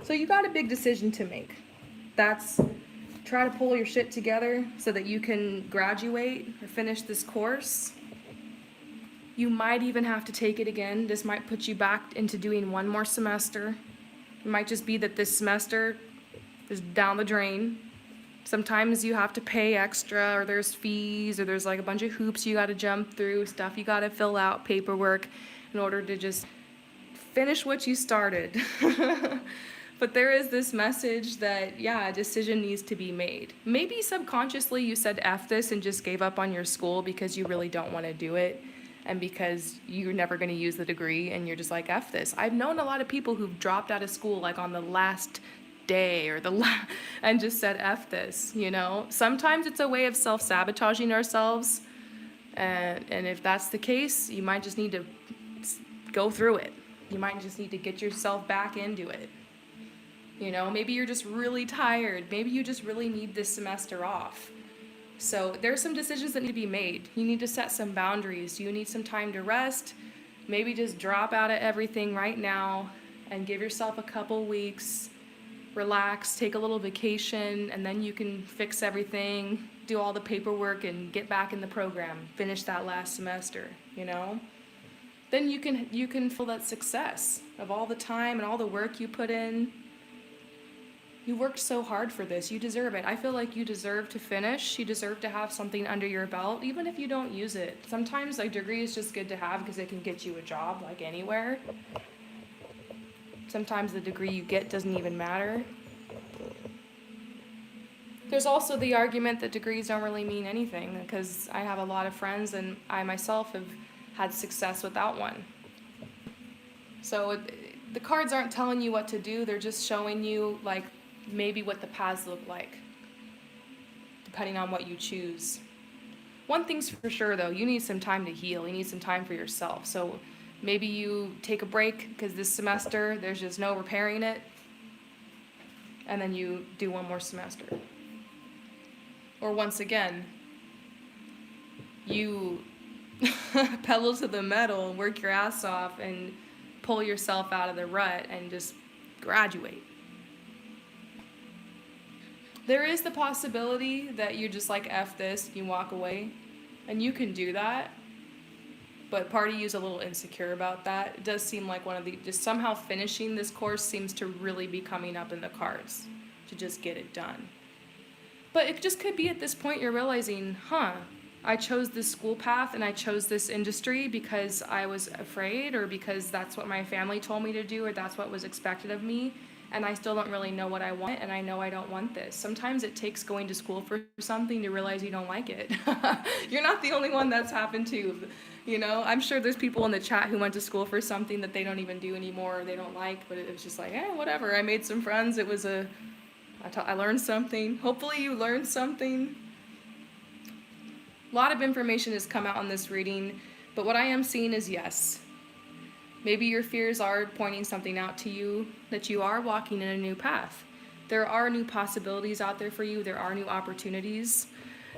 So you got a big decision to make. That's try to pull your shit together so that you can graduate or finish this course. You might even have to take it again. This might put you back into doing one more semester. It might just be that this semester is down the drain. Sometimes you have to pay extra, or there's fees, or there's like a bunch of hoops you got to jump through, stuff you got to fill out, paperwork, in order to just finish what you started. But there is this message that, yeah, a decision needs to be made. Maybe subconsciously you said F this and just gave up on your school because you really don't want to do it and because you're never going to use the degree and you're just like, F this. I've known a lot of people who've dropped out of school like on the last day or and just said F this, you know? Sometimes it's a way of self-sabotaging ourselves, and if that's the case, you might just need to go through it. You might just need to get yourself back into it. You know, maybe you're just really tired. Maybe you just really need this semester off. So there's some decisions that need to be made. You need to set some boundaries. You need some time to rest. Maybe just drop out of everything right now and give yourself a couple weeks, relax, take a little vacation, and then you can fix everything, do all the paperwork, and get back in the program, finish that last semester, you know? Then you can feel that success of all the time and all the work you put in. You worked so hard for this. You deserve it. I feel like you deserve to finish. You deserve to have something under your belt, even if you don't use it. Sometimes a degree is just good to have because it can get you a job like anywhere. Sometimes the degree you get doesn't even matter. There's also the argument that degrees don't really mean anything, because I have a lot of friends and I myself have had success without one. So the cards aren't telling you what to do, they're just showing you like maybe what the paths look like, depending on what you choose. One thing's for sure though, you need some time to heal, you need some time for yourself. So maybe you take a break because this semester there's just no repairing it, and then you do one more semester. Or once again, you pedal to the metal, work your ass off, and pull yourself out of the rut and just graduate. There is the possibility that you're just like, F this, you walk away, and you can do that. But part of you is a little insecure about that. It does seem like just somehow finishing this course seems to really be coming up in the cards to just get it done. But it just could be at this point you're realizing, I chose this school path and I chose this industry because I was afraid, or because that's what my family told me to do, or that's what was expected of me, and I still don't really know what I want, and I know I don't want this. Sometimes it takes going to school for something to realize you don't like it. You're not the only one that's happened to, you know? I'm sure there's people in the chat who went to school for something that they don't even do anymore or they don't like, but it was just like, whatever. I made some friends. I learned something. Hopefully you learned something. A lot of information has come out on this reading, but what I am seeing is yes. Maybe your fears are pointing something out to you, that you are walking in a new path. There are new possibilities out there for you. There are new opportunities.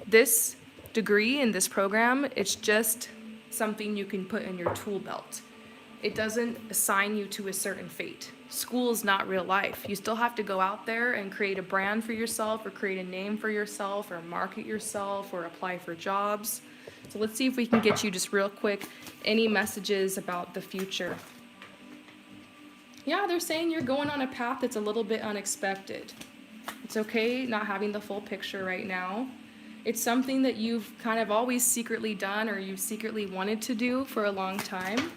This degree in this program, it's just something you can put in your tool belt. It doesn't assign you to a certain fate. School is not real life. You still have to go out there and create a brand for yourself, or create a name for yourself, or market yourself, or apply for jobs. So let's see if we can get you just real quick any messages about the future. Yeah, they're saying you're going on a path that's a little bit unexpected. It's okay not having the full picture right now. It's something that you've kind of always secretly done, or you've secretly wanted to do for a long time.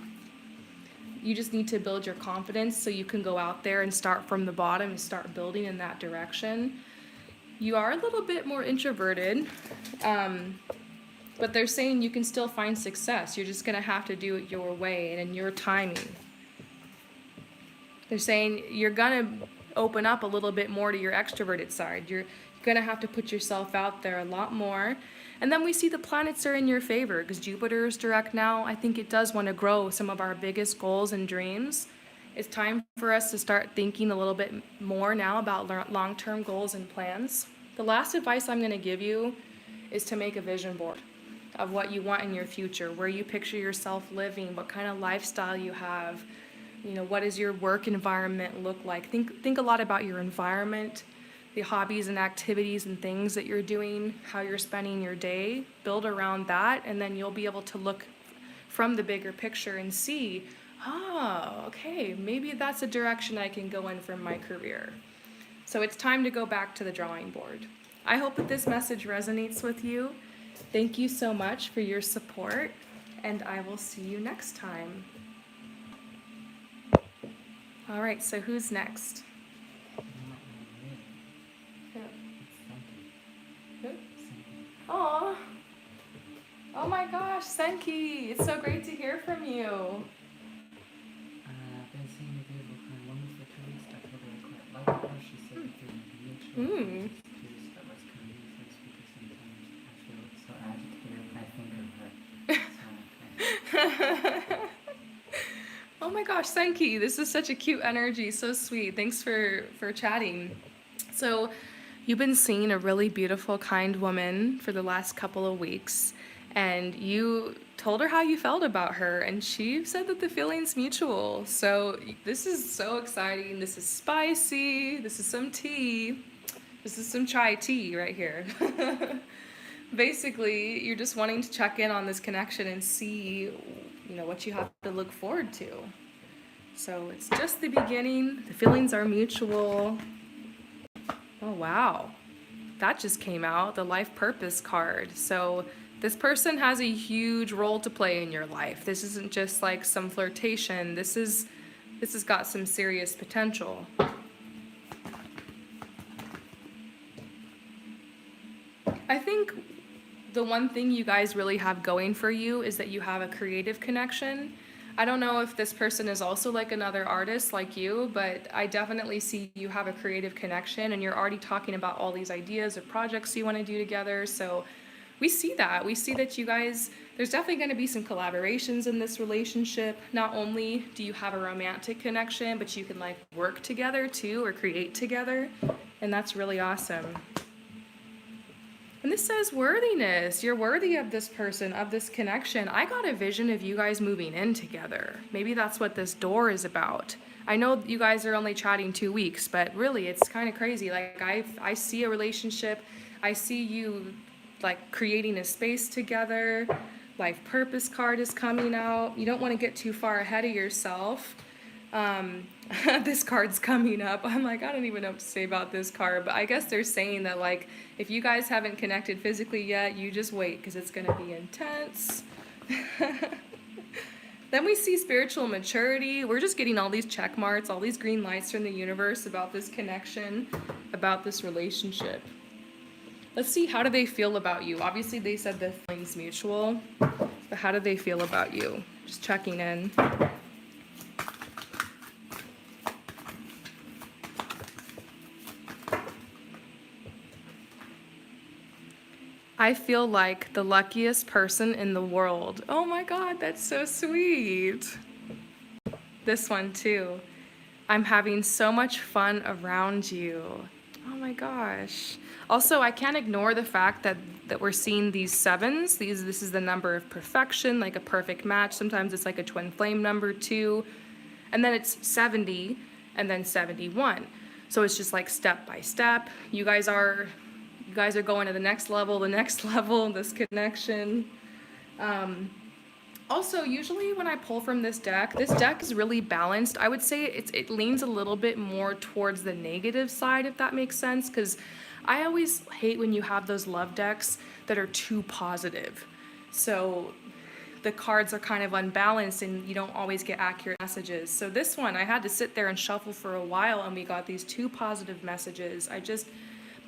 You just need to build your confidence so you can go out there and start from the bottom and start building in that direction. You are a little bit more introverted, but they're saying you can still find success. You're just going to have to do it your way and in your timing. They're saying you're going to open up a little bit more to your extroverted side. You're going to have to put yourself out there a lot more. And then we see the planets are in your favor because Jupiter is direct now. I think it does want to grow some of our biggest goals and dreams. It's time for us to start thinking a little bit more now about long-term goals and plans. The last advice I'm going to give you is to make a vision board of what you want in your future, where you picture yourself living, what kind of lifestyle you have, what does your work environment look like. Think a lot about your environment, the hobbies and activities and things that you're doing, how you're spending your day. Build around that, and then you'll be able to look from the bigger picture and see, okay, maybe that's a direction I can go in for my career. So it's time to go back to the drawing board. I hope that this message resonates with you. Thank you so much for your support, and I will see you next time. All right, so who's next? Aw. Oh my gosh, Senki, it's so great to hear from you. I've been seeing a beautiful kind woman for 2 weeks. I told her I quite like her. She said that they're mutual. Curious about what's coming next because sometimes I feel so agitated when I think of her. Oh my gosh, Senki, this is such a cute energy, so sweet. Thanks for chatting. So you've been seeing a really beautiful, kind woman for the last couple of weeks, and you told her how you felt about her, and she said that the feeling's mutual. So this is so exciting. This is spicy. This is some tea. This is some chai tea right here. Basically, you're just wanting to check in on this connection and see, what you have to look forward to. So it's just the beginning. The feelings are mutual. Oh, wow. That just came out, the life purpose card. So this person has a huge role to play in your life. This isn't just like some flirtation. This has got some serious potential. I think the one thing you guys really have going for you is that you have a creative connection. I don't know if this person is also like another artist like you, but I definitely see you have a creative connection, and you're already talking about all these ideas or projects you want to do together. So we see that. We see that you guys, there's definitely going to be some collaborations in this relationship. Not only do you have a romantic connection, but you can like work together too or create together. And that's really awesome. And this says worthiness. You're worthy of this person, of this connection. I got a vision of you guys moving in together. Maybe that's what this door is about. I know you guys are only chatting 2 weeks, but really it's kind of crazy. Like I see a relationship. I see you like creating a space together. Life purpose card is coming out. You don't want to get too far ahead of yourself. This card's coming up. I'm like, I don't even know what to say about this card, but I guess they're saying that like if you guys haven't connected physically yet, you just wait because it's going to be intense. Then we see spiritual maturity. We're just getting all these check marks, all these green lights from the universe about this connection, about this relationship. Let's see, how do they feel about you? Obviously they said the feeling's mutual, but how do they feel about you? Just checking in. I feel like the luckiest person in the world. Oh my God, that's so sweet. This one too. I'm having so much fun around you. Oh my gosh. Also, I can't ignore the fact that we're seeing these sevens. This is the number of perfection, like a perfect match. Sometimes it's like a twin flame number too. And then it's 70 and then 71. So it's just like step by step. You guys are going to the next level, this connection. Also, usually when I pull from this deck is really balanced. I would say it leans a little bit more towards the negative side, if that makes sense, because I always hate when you have those love decks that are too positive. So the cards are kind of unbalanced and you don't always get accurate messages. So this one, I had to sit there and shuffle for a while, and we got these 2 positive messages.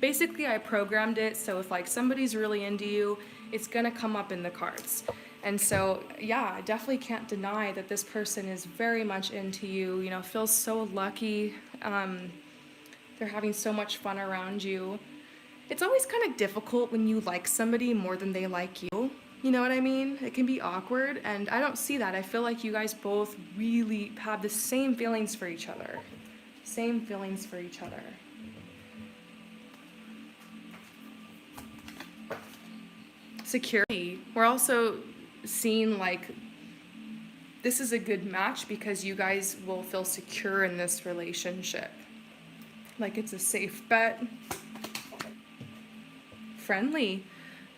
Basically, I programmed it so if like somebody's really into you, it's gonna come up in the cards. And so, yeah, I definitely can't deny that this person is very much into you, feels so lucky. They're having so much fun around you. It's always kind of difficult when you like somebody more than they like you. You know what I mean? It can be awkward, and I don't see that. I feel like you guys both really have the same feelings for each other. Same feelings for each other. Security. We're also seeing like this is a good match because you guys will feel secure in this relationship. Like it's a safe bet. Friendly.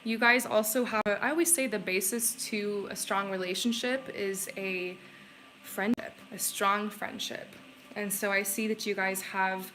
You guys also have, I always say the basis to a strong relationship is a friendship, a strong friendship. And so I see that you guys have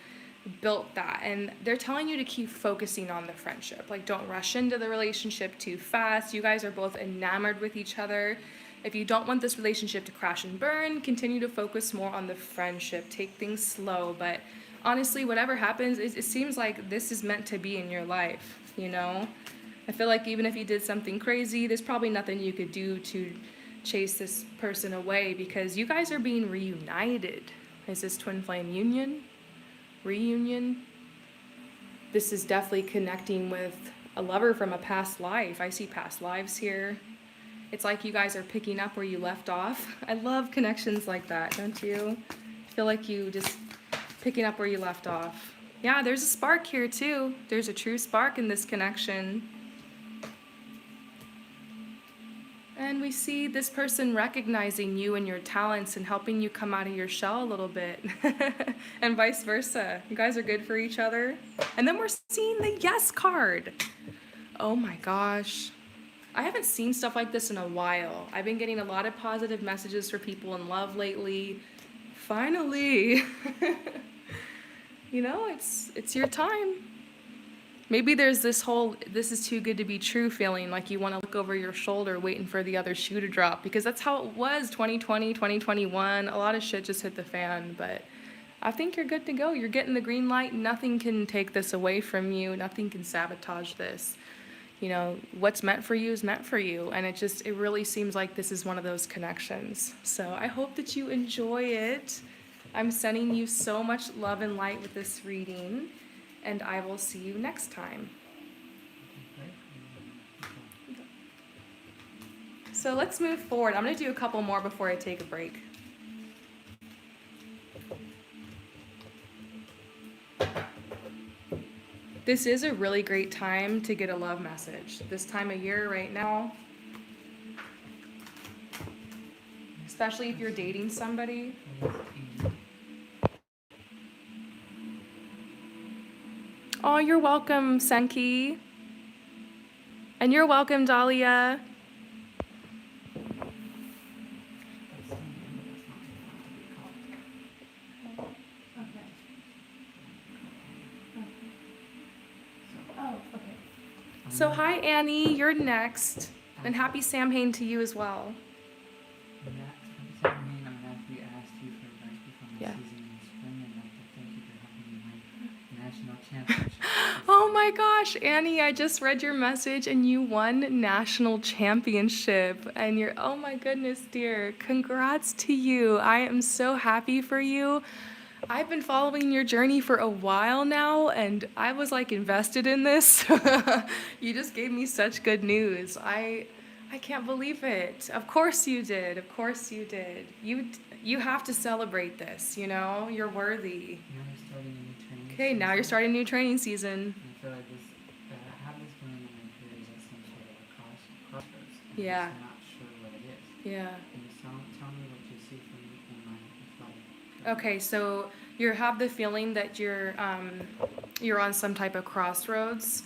built that, and they're telling you to keep focusing on the friendship. Like, don't rush into the relationship too fast. You guys are both enamored with each other. If you don't want this relationship to crash and burn, continue to focus more on the friendship. Take things slow, but honestly, whatever happens, it seems like this is meant to be in your life, I feel like even if you did something crazy, there's probably nothing you could do to chase this person away because you guys are being reunited. Is this twin flame union? Reunion? This is definitely connecting with a lover from a past life. I see past lives here. It's like you guys are picking up where you left off. I love connections like that, don't you? I feel like you just picking up where you left off. Yeah, there's a spark here too. There's a true spark in this connection. And we see this person recognizing you and your talents and helping you come out of your shell a little bit, and vice versa. You guys are good for each other. And then we're seeing the yes card. Oh my gosh. I haven't seen stuff like this in a while. I've been getting a lot of positive messages for people in love lately. Finally. You know, it's your time. Maybe there's this whole this is too good to be true feeling, like you want to look over your shoulder waiting for the other shoe to drop, because that's how it was 2020, 2021. A lot of shit just hit the fan, but I think you're good to go. You're getting the green light. Nothing can take this away from you. Nothing can sabotage this. You know, what's meant for you is meant for you, and it really seems like this is one of those connections. So I hope that you enjoy it. I'm sending you so much love and light with this reading, and I will see you next time. So let's move forward. I'm going to do a couple more before I take a break. This is a really great time to get a love message. This time of year right now, especially if you're dating somebody. Oh, you're welcome, Senki. And you're welcome, Dahlia. So hi, Annie. You're next. And happy Samhain to you as well. Yeah. Oh my gosh, Annie, I just read your message and you won national championship. And you're, oh my goodness, dear. Congrats to you. I am so happy for you. I've been following your journey for a while now, and I was like invested in this. You just gave me such good news. I can't believe it. Of course you did. Of course you did. You have to celebrate this, you know? You're worthy. Okay, now you're starting a new training season. I feel like this, I have this feeling in my career is at some sort of a crossroads. Yeah. I'm not sure what it is. Yeah. Can you tell me what you see from in my life? Okay, so you have the feeling that you're on some type of crossroads.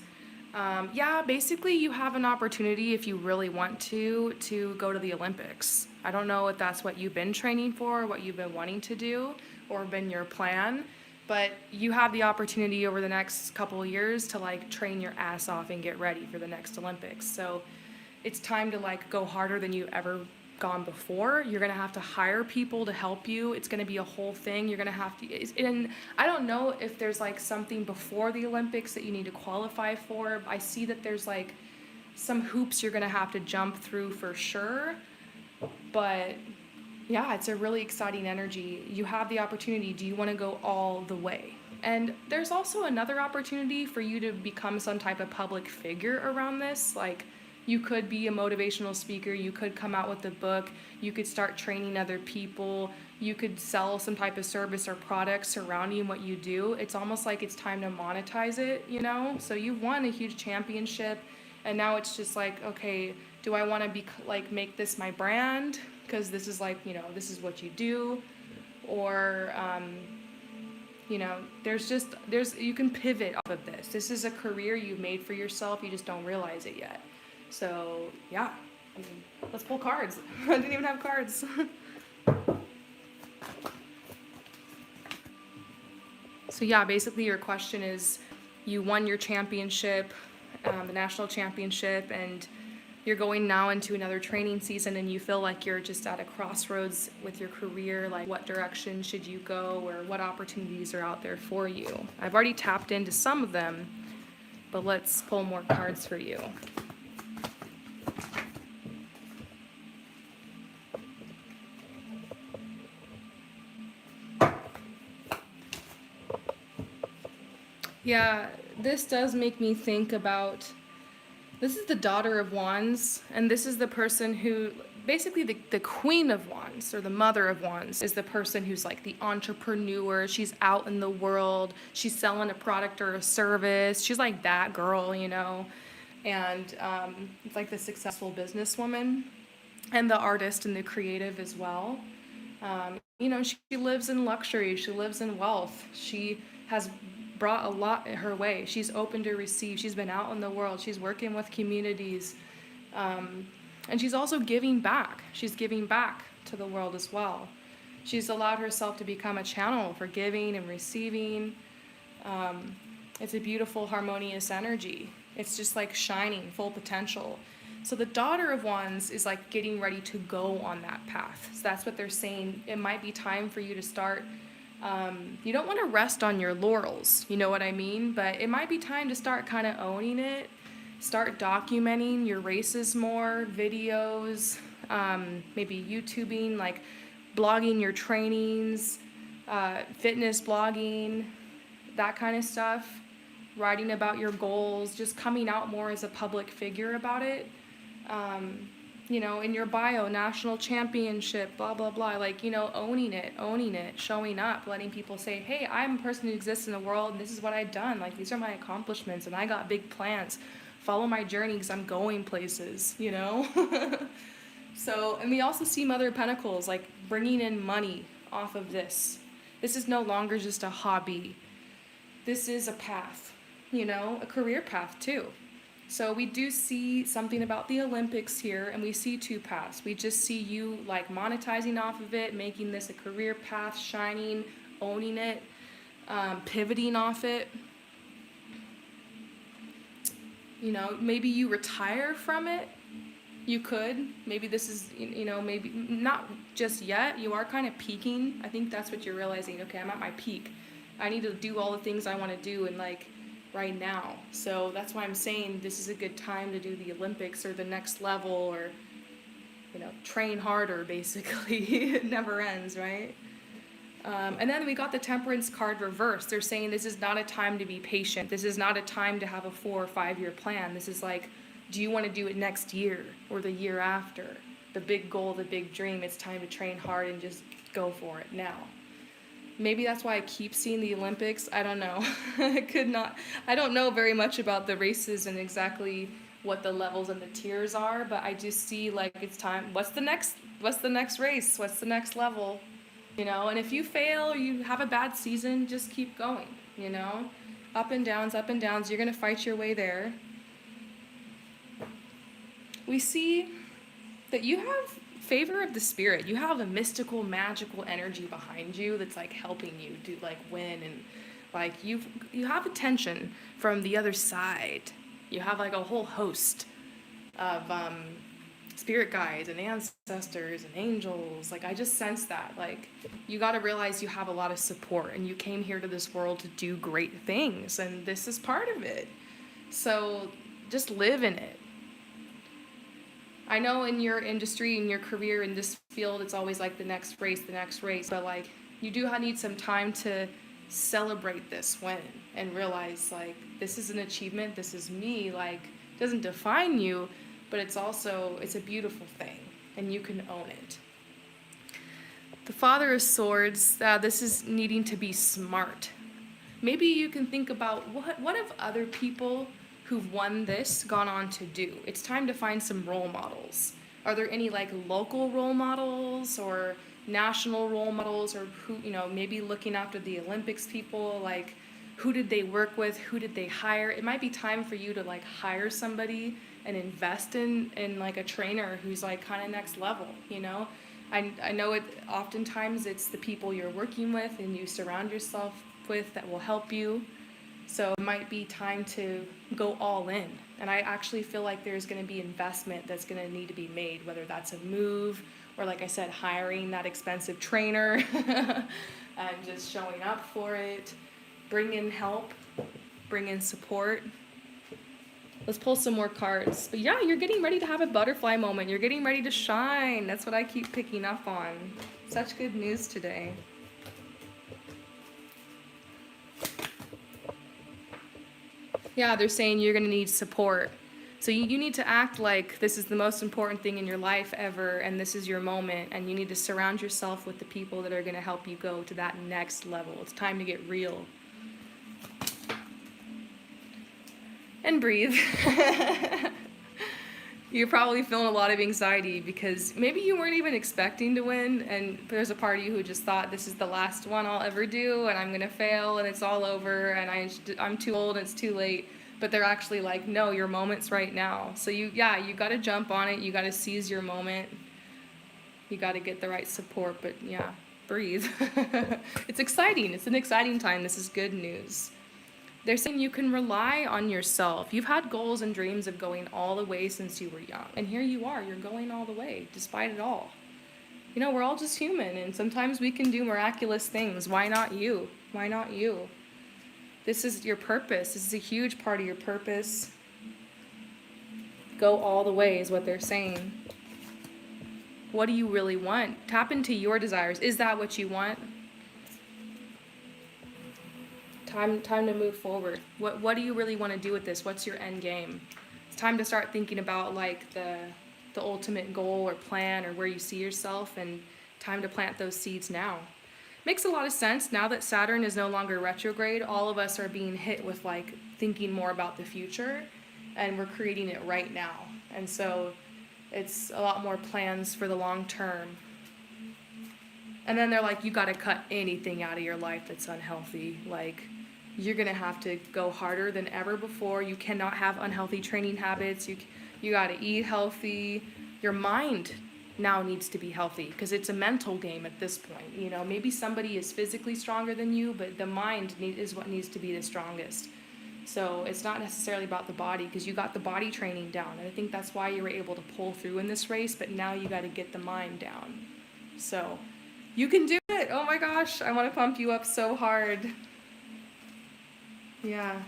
Yeah, basically you have an opportunity if you really want to go to the Olympics. I don't know if that's what you've been training for, what you've been wanting to do, or been your plan, but you have the opportunity over the next couple of years to like train your ass off and get ready for the next Olympics. So it's time to like go harder than you've ever gone before. You're gonna have to hire people to help you. It's gonna be a whole thing. You're gonna have to, and I don't know if there's like something before the Olympics that you need to qualify for. I see that there's like some hoops you're gonna have to jump through for sure, but yeah, it's a really exciting energy. You have the opportunity. Do you want to go all the way? And there's also another opportunity for you to become some type of public figure around this. Like, you could be a motivational speaker. You could come out with a book. You could start training other people. You could sell some type of service or product surrounding what you do. It's almost like it's time to monetize it, you know? So you've won a huge championship, and now it's just like, okay, do I want to be like make this my brand? Because this is like, you know, this is what you do, or you know, there's you can pivot off of this. This is a career you've made for yourself. You just don't realize it yet. So yeah, I mean, let's pull cards. I didn't even have cards. So yeah, basically your question is, you won your championship, the national championship, and you're going now into another training season, and you feel like you're just at a crossroads with your career. Like, what direction should you go, or what opportunities are out there for you? I've already tapped into some of them, but let's pull more cards for you. Yeah, this does make me think about, this is the Daughter of Wands, and this is the person who, basically the Queen of Wands, or the Mother of Wands, is the person who's like the entrepreneur. She's out in the world. She's selling a product or a service. She's like that girl, you know, and it's like the successful businesswoman. and the artist and the creative as well. She lives in luxury, she lives in wealth. She has brought a lot her way. She's open to receive. She's been out in the world. She's working with communities. Um, and she's also giving back. She's giving back to the world as well. She's allowed herself to become a channel for giving and receiving. It's a beautiful, harmonious energy. It's just like shining, full potential. So the Daughter of Wands is like getting ready to go on that path. So that's what they're saying. It might be time for you to start. You don't want to rest on your laurels, you know what I mean? But it might be time to start kind of owning it. Start documenting your races more, videos, maybe YouTubing, like blogging your trainings, fitness blogging, that kind of stuff. Writing about your goals, just coming out more as a public figure about it. In your bio, national championship, blah, blah, blah, like, owning it, showing up, letting people say, hey, I'm a person who exists in the world, and this is what I've done. Like, these are my accomplishments, and I got big plans. Follow my journey because I'm going places, So, and we also see Mother of Pentacles, like, bringing in money off of this. This is no longer just a hobby. This is a path, a career path, too. So we do see something about the Olympics here, and we see two paths. We just see you like monetizing off of it, making this a career path, shining, owning it, pivoting off it. Maybe you retire from it. You could. Maybe this is, maybe not just yet. You are kind of peaking. I think that's what you're realizing. Okay, I'm at my peak. I need to do all the things I want to do and like right now. So that's why I'm saying this is a good time to do the Olympics or the next level or, train harder, basically. It never ends, right? And then we got the Temperance card reversed. They're saying this is not a time to be patient. This is not a time to have a 4 or 5 year plan. This is like, do you want to do it next year or the year after? The big goal, the big dream. It's time to train hard and just go for it now. Maybe that's why I keep seeing the Olympics. I don't know. I don't know very much about the races and exactly what the levels and the tiers are, but I just see like it's time. What's the next race? What's the next level? And if you fail or you have a bad season, just keep going, Up and downs, you're going to fight your way there. We see that you have favor of the spirit. You have a mystical, magical energy behind you that's like helping you do like win, and like you have attention from the other side. You have like a whole host of spirit guides and ancestors and angels. Like I just sense that. Like you got to realize you have a lot of support, and you came here to this world to do great things, and this is part of it. So just live in it. I know in your industry, in your career, in this field, it's always like the next race, but like you do need some time to celebrate this win and realize like this is an achievement, this is me, like it doesn't define you, but it's a beautiful thing and you can own it. The Father of Swords, this is needing to be smart. Maybe you can think about what have other people who've won this gone on to do. It's time to find some role models. Are there any like local role models or national role models, or who, maybe looking after the Olympics people, like who did they work with, who did they hire? It might be time for you to like hire somebody and invest in like a trainer who's like kind of next level, I know it oftentimes it's the people you're working with and you surround yourself with that will help you. So it might be time to go all in. And I actually feel like there's going to be investment that's going to need to be made, whether that's a move or, like I said, hiring that expensive trainer and just showing up for it. Bring in help, bring in support. Let's pull some more cards. But yeah, you're getting ready to have a butterfly moment. You're getting ready to shine. That's what I keep picking up on. Such good news today. Yeah, they're saying you're going to need support. So you need to act like this is the most important thing in your life ever, and this is your moment, and you need to surround yourself with the people that are going to help you go to that next level. It's time to get real. And breathe. You're probably feeling a lot of anxiety because maybe you weren't even expecting to win, and there's a part of you who just thought this is the last one I'll ever do, and I'm gonna fail, and it's all over, and I'm too old, and it's too late. But they're actually like, no, your moment's right now. So you gotta jump on it. You gotta seize your moment. You gotta get the right support. But yeah, breathe. It's exciting. It's an exciting time. This is good news. They're saying you can rely on yourself. You've had goals and dreams of going all the way since you were young. And here you are, you're going all the way, despite it all. You know, we're all just human, and sometimes we can do miraculous things. Why not you? Why not you? This is your purpose. This is a huge part of your purpose. Go all the way is what they're saying. What do you really want? Tap into your desires. Is that what you want? Time to move forward. What do you really want to do with this? What's your end game? It's time to start thinking about like the ultimate goal or plan or where you see yourself, and time to plant those seeds now. Makes a lot of sense now that Saturn is no longer retrograde. All of us are being hit with like thinking more about the future, and we're creating it right now. And so it's a lot more plans for the long term. And then they're like, you got to cut anything out of your life that's unhealthy. Like, you're going to have to go harder than ever before. You cannot have unhealthy training habits. You got to eat healthy. Your mind now needs to be healthy because it's a mental game at this point. You know, maybe somebody is physically stronger than you, but the mind is what needs to be the strongest. So it's not necessarily about the body because you got the body training down. And I think that's why you were able to pull through in this race, but now you got to get the mind down. So you can do it. Oh my gosh, I want to pump you up so hard. Yeah.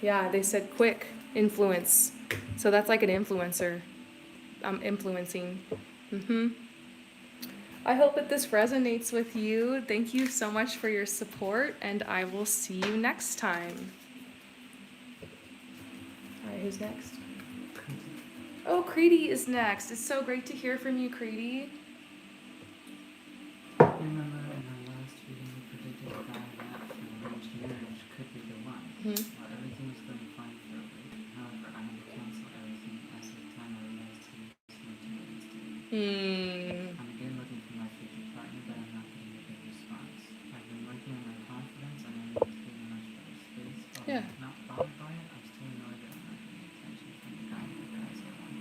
Yeah, they said quick influence. So that's like an influencer. I'm influencing. I hope that this resonates with you. Thank you so much for your support, and I will see you next time. All right, who's next? Oh, Creedy is next. It's so great to hear from you, Creedy. Remember in our last reading we predicted a guy that from arranged marriage could be the one. Well, everything was going fine for a week. However, I had to cancel everything as of the time I realized he was mentally unstable. I'm again looking for my future partner, but I'm not getting a good response. I've been working on my confidence and I'm in a much better space. Although Yeah. I'm not bothered by it, I'm still annoyed that I'm not getting attention from the guy or the guys I want.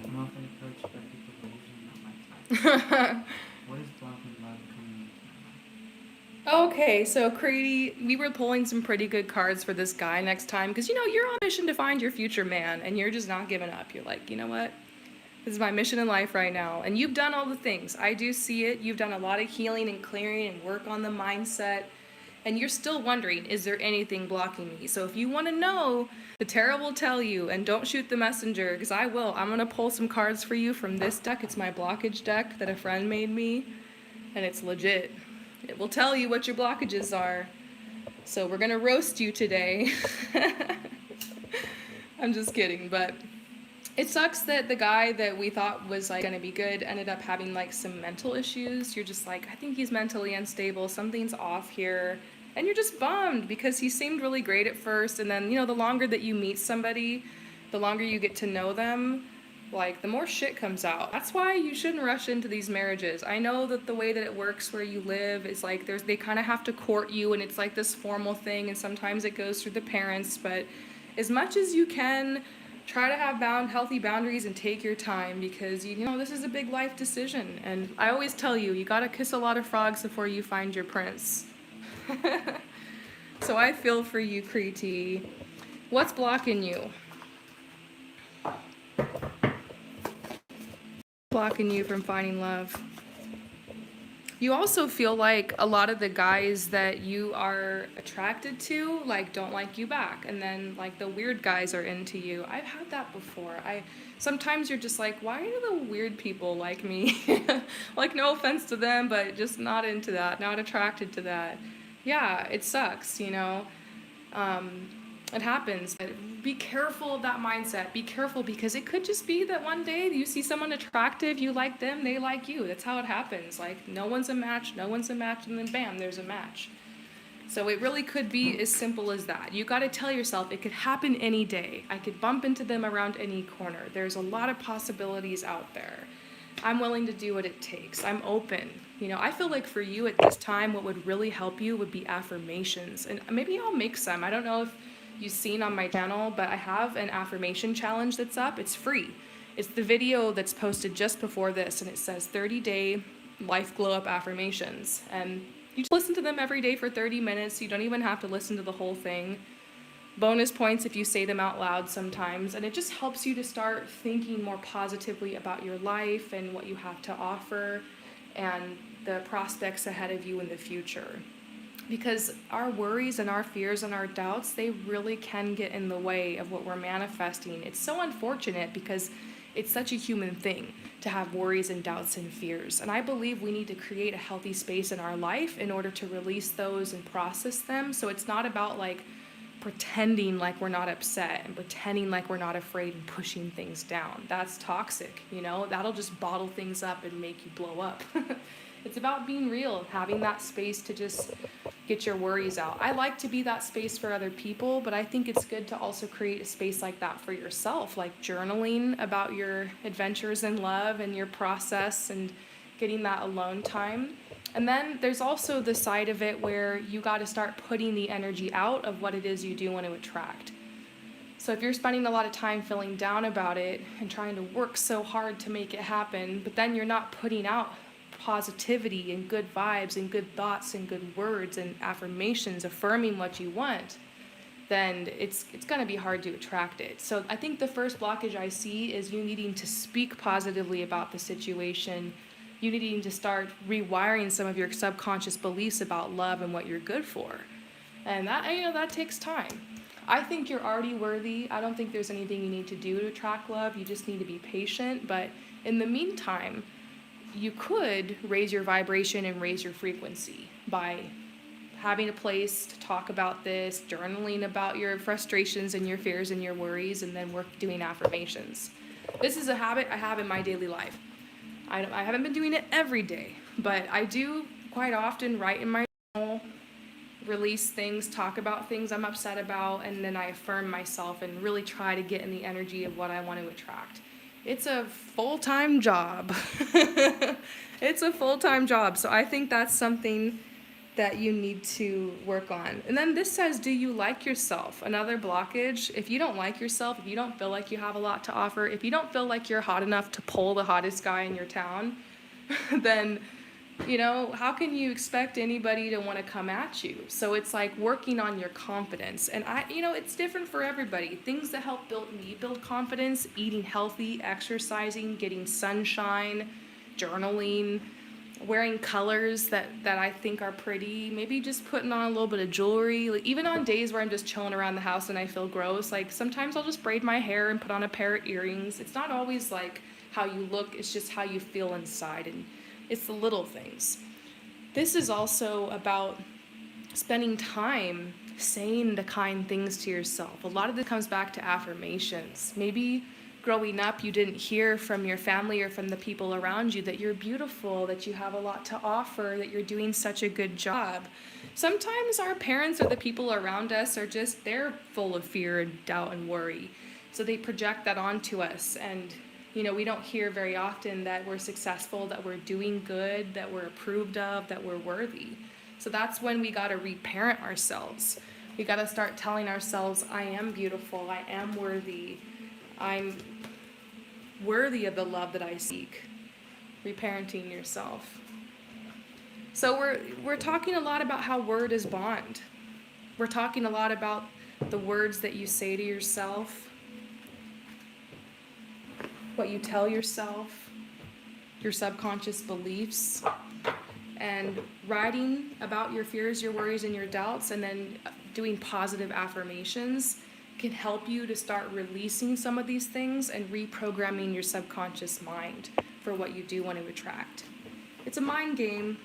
I'm often approached by people who are usually not my type. What is blocking love coming into my life? Okay, so Creedy, we were pulling some pretty good cards for this guy next time because, you know, you're on a mission to find your future man and you're just not giving up. You're like, you know what? This is my mission in life right now. And you've done all the things. I do see it. You've done a lot of healing and clearing and work on the mindset. And you're still wondering, is there anything blocking me? So if you want to know, the tarot will tell you, and don't shoot the messenger, because I will. I'm going to pull some cards for you from this deck. It's my blockage deck that a friend made me, and it's legit. It will tell you what your blockages are. So we're going to roast you today. I'm just kidding, but it sucks that the guy that we thought was like going to be good ended up having like some mental issues. You're just like, I think he's mentally unstable. Something's off here. And you're just bummed because he seemed really great at first. And then, you know, the longer that you meet somebody, the longer you get to know them, like the more shit comes out. That's why you shouldn't rush into these marriages. I know that the way that it works where you live is like they kind of have to court you and it's like this formal thing, and sometimes it goes through the parents, but as much as you can, try to have healthy boundaries and take your time because, you know, this is a big life decision. And I always tell you, you gotta kiss a lot of frogs before you find your prince. So I feel for you, Creety. What's blocking you? Blocking you from finding love. You also feel like a lot of the guys that you are attracted to, like, don't like you back. And then, like, the weird guys are into you. I've had that before. Sometimes you're just like, why do the weird people like me? Like, no offense to them, but just not into that, not attracted to that. Yeah, it sucks, you know. It happens. Be careful of that mindset. Be careful because it could just be that one day you see someone attractive, you like them, they like you. That's how it happens. Like, no one's a match, and then bam, there's a match. So it really could be as simple as that. You got to tell yourself it could happen any day. I could bump into them around any corner. There's a lot of possibilities out there. I'm willing to do what it takes. I'm open. You know, I feel like for you at this time, what would really help you would be affirmations. And maybe I'll make some. I don't know if you've seen on my channel, but I have an affirmation challenge that's up. It's free. It's the video that's posted just before this, and it says 30-day life glow up affirmations. And you just listen to them every day for 30 minutes. You don't even have to listen to the whole thing. Bonus points if you say them out loud sometimes. And it just helps you to start thinking more positively about your life and what you have to offer and the prospects ahead of you in the future. Because our worries and our fears and our doubts, they really can get in the way of what we're manifesting. It's so unfortunate because it's such a human thing to have worries and doubts and fears. And I believe we need to create a healthy space in our life in order to release those and process them. So it's not about like pretending like we're not upset and pretending like we're not afraid and pushing things down. That's toxic, you know? That'll just bottle things up and make you blow up. It's about being real, having that space to just get your worries out. I like to be that space for other people, but I think it's good to also create a space like that for yourself, like journaling about your adventures in love and your process and getting that alone time. And then there's also the side of it where you got to start putting the energy out of what it is you do want to attract. So if you're spending a lot of time feeling down about it and trying to work so hard to make it happen, but then you're not putting out positivity and good vibes and good thoughts and good words and affirmations affirming what you want, then it's going to be hard to attract it. So I think the first blockage I see is you needing to speak positively about the situation. You needing to start rewiring some of your subconscious beliefs about love and what you're good for. And that, you know, that takes time. I think you're already worthy. I don't think there's anything you need to do to attract love. You just need to be patient. But in the meantime, you could raise your vibration and raise your frequency by having a place to talk about this, journaling about your frustrations and your fears and your worries, and then doing affirmations. This is a habit I have in my daily life. I haven't been doing it every day, but I do quite often write in my journal, release things, talk about things I'm upset about, and then I affirm myself and really try to get in the energy of what I want to attract. It's a full-time job. It's a full-time job. So I think that's something that you need to work on. And then this says, do you like yourself? Another blockage. If you don't like yourself, if you don't feel like you have a lot to offer, if you don't feel like you're hot enough to pull the hottest guy in your town, then, you know, how can you expect anybody to want to come at you? So it's like working on your confidence. And it's different for everybody. Things that help build confidence, eating healthy, exercising, getting sunshine, journaling, wearing colors that I think are pretty, maybe just putting on a little bit of jewelry. Like, even on days where I'm just chilling around the house and I feel gross, like sometimes I'll just braid my hair and put on a pair of earrings. It's not always like how you look, it's just how you feel inside, and it's the little things. This is also about spending time saying the kind things to yourself. A lot of this comes back to affirmations. Maybe growing up you didn't hear from your family or from the people around you that you're beautiful, that you have a lot to offer, that you're doing such a good job. Sometimes our parents or the people around us they're full of fear and doubt and worry. So they project that onto us, and we don't hear very often that we're successful, that we're doing good, that we're approved of, that we're worthy. So that's when we got to reparent ourselves. We got to start telling ourselves, I am beautiful, I am worthy, I'm worthy of the love that I seek. Reparenting yourself. So we're talking a lot about how word is bond. We're talking a lot about the words that you say to yourself, what you tell yourself, your subconscious beliefs, and writing about your fears, your worries, and your doubts, and then doing positive affirmations can help you to start releasing some of these things and reprogramming your subconscious mind for what you do want to attract. It's a mind game.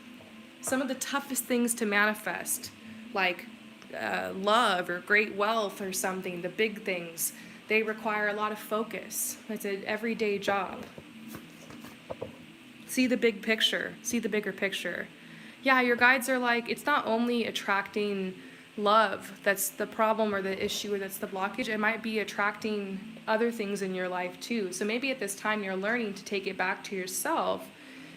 Some of the toughest things to manifest, like love or great wealth or something, the big things, they require a lot of focus. It's an everyday job. See the big picture. See the bigger picture. Yeah, your guides are like, it's not only attracting love that's the problem or the issue or that's the blockage, it might be attracting other things in your life too. So maybe at this time you're learning to take it back to yourself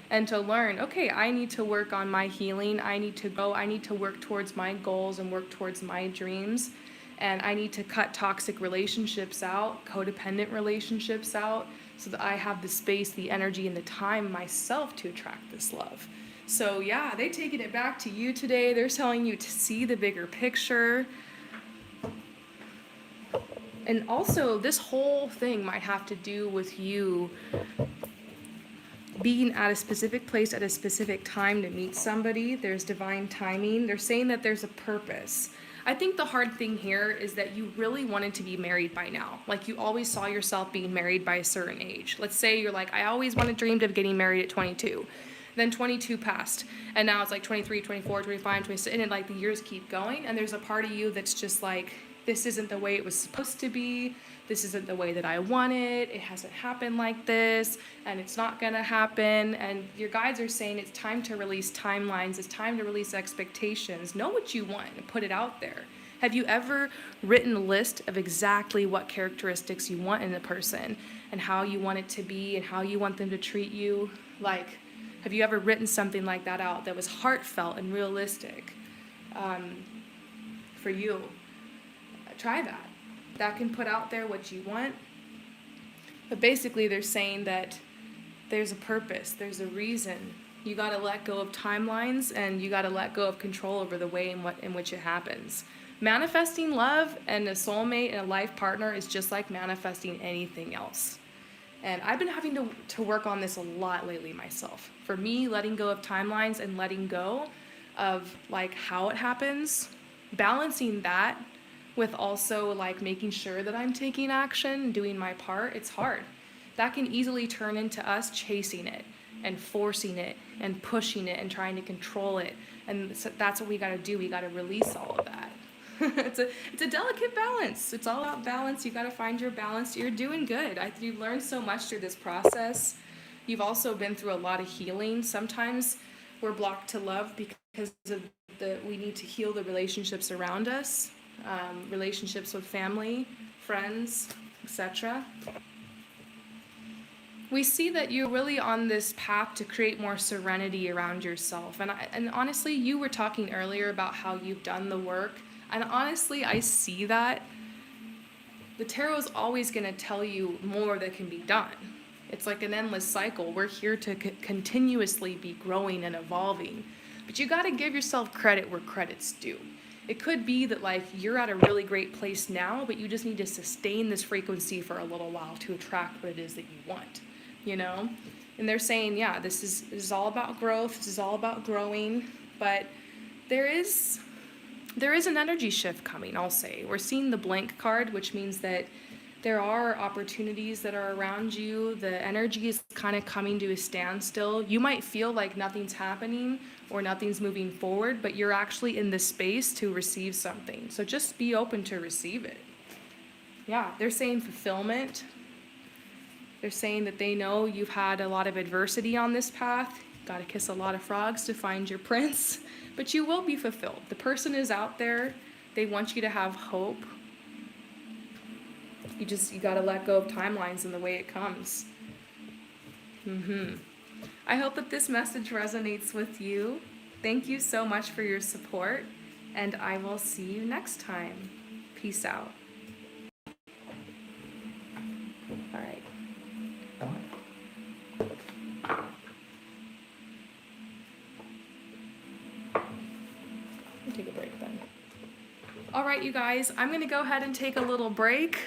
and to learn, okay, I need to work on my healing. I need to go, I need to work towards my goals and work towards my dreams. And I need to cut toxic relationships out, codependent relationships out, so that I have the space, the energy, and the time myself to attract this love. So, yeah, they're taking it back to you today. They're telling you to see the bigger picture. And also, this whole thing might have to do with you being at a specific place at a specific time to meet somebody. There's divine timing. They're saying that there's a purpose. I think the hard thing here is that you really wanted to be married by now. Like you always saw yourself being married by a certain age. Let's say you're like, I always dreamed of getting married at 22. Then 22 passed, and now it's like 23, 24, 25, 26, and then like the years keep going, and there's a part of you that's just like, this isn't the way it was supposed to be. This isn't the way that I wanted. It hasn't happened like this, and it's not gonna happen. And your guides are saying it's time to release timelines. It's time to release expectations. Know what you want and put it out there. Have you ever written a list of exactly what characteristics you want in a person and how you want it to be and how you want them to treat you? Like, have you ever written something like that out that was heartfelt and realistic for you? Try that. That can put out there what you want. But basically they're saying that there's a purpose, there's a reason. You got to let go of timelines, and you got to let go of control over the way in which it happens. Manifesting love and a soulmate and a life partner is just like manifesting anything else. And I've been having to work on this a lot lately myself. For me, letting go of timelines and letting go of like how it happens, balancing that with also like making sure that I'm taking action, doing my part, it's hard. That can easily turn into us chasing it and forcing it and pushing it and trying to control it. And so that's what we got to do. We got to release all of that. It's a delicate balance. It's all about balance. You got to find your balance. You're doing good. You've learned so much through this process. You've also been through a lot of healing. Sometimes we're blocked to love because of we need to heal the relationships around us, relationships with family, friends, etc. We see that you're really on this path to create more serenity around yourself. And honestly, you were talking earlier about how you've done the work. And honestly, I see that. The tarot is always going to tell you more that can be done. It's like an endless cycle. We're here to continuously be growing and evolving. But you got to give yourself credit where credit's due. It could be that like you're at a really great place now, but you just need to sustain this frequency for a little while to attract what it is that you want, you know? And they're saying, yeah, this is all about growth. This is all about growing. But there is an energy shift coming, I'll say. We're seeing the blank card, which means that there are opportunities that are around you. The energy is kind of coming to a standstill. You might feel like nothing's happening or nothing's moving forward, but you're actually in this space to receive something. So just be open to receive it. Yeah, they're saying fulfillment. They're saying that they know you've had a lot of adversity on this path. Got to kiss a lot of frogs to find your prince. But you will be fulfilled. The person is out there. They want you to have hope. You got to let go of timelines and the way it comes. I hope that this message resonates with you. Thank you so much for your support, and I will see you next time. Peace out. All right. Take a break then. All right, you guys, I'm going to go ahead and take a little break.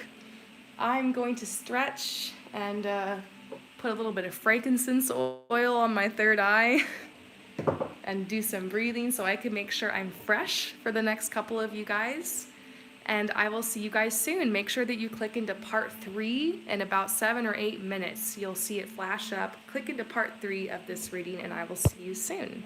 I'm going to stretch and put a little bit of frankincense oil on my third eye and do some breathing so I can make sure I'm fresh for the next couple of you guys. And I will see you guys soon. Make sure that you click into part 3 in about 7 or 8 minutes. You'll see it flash up. Click into part 3 of this reading, and I will see you soon.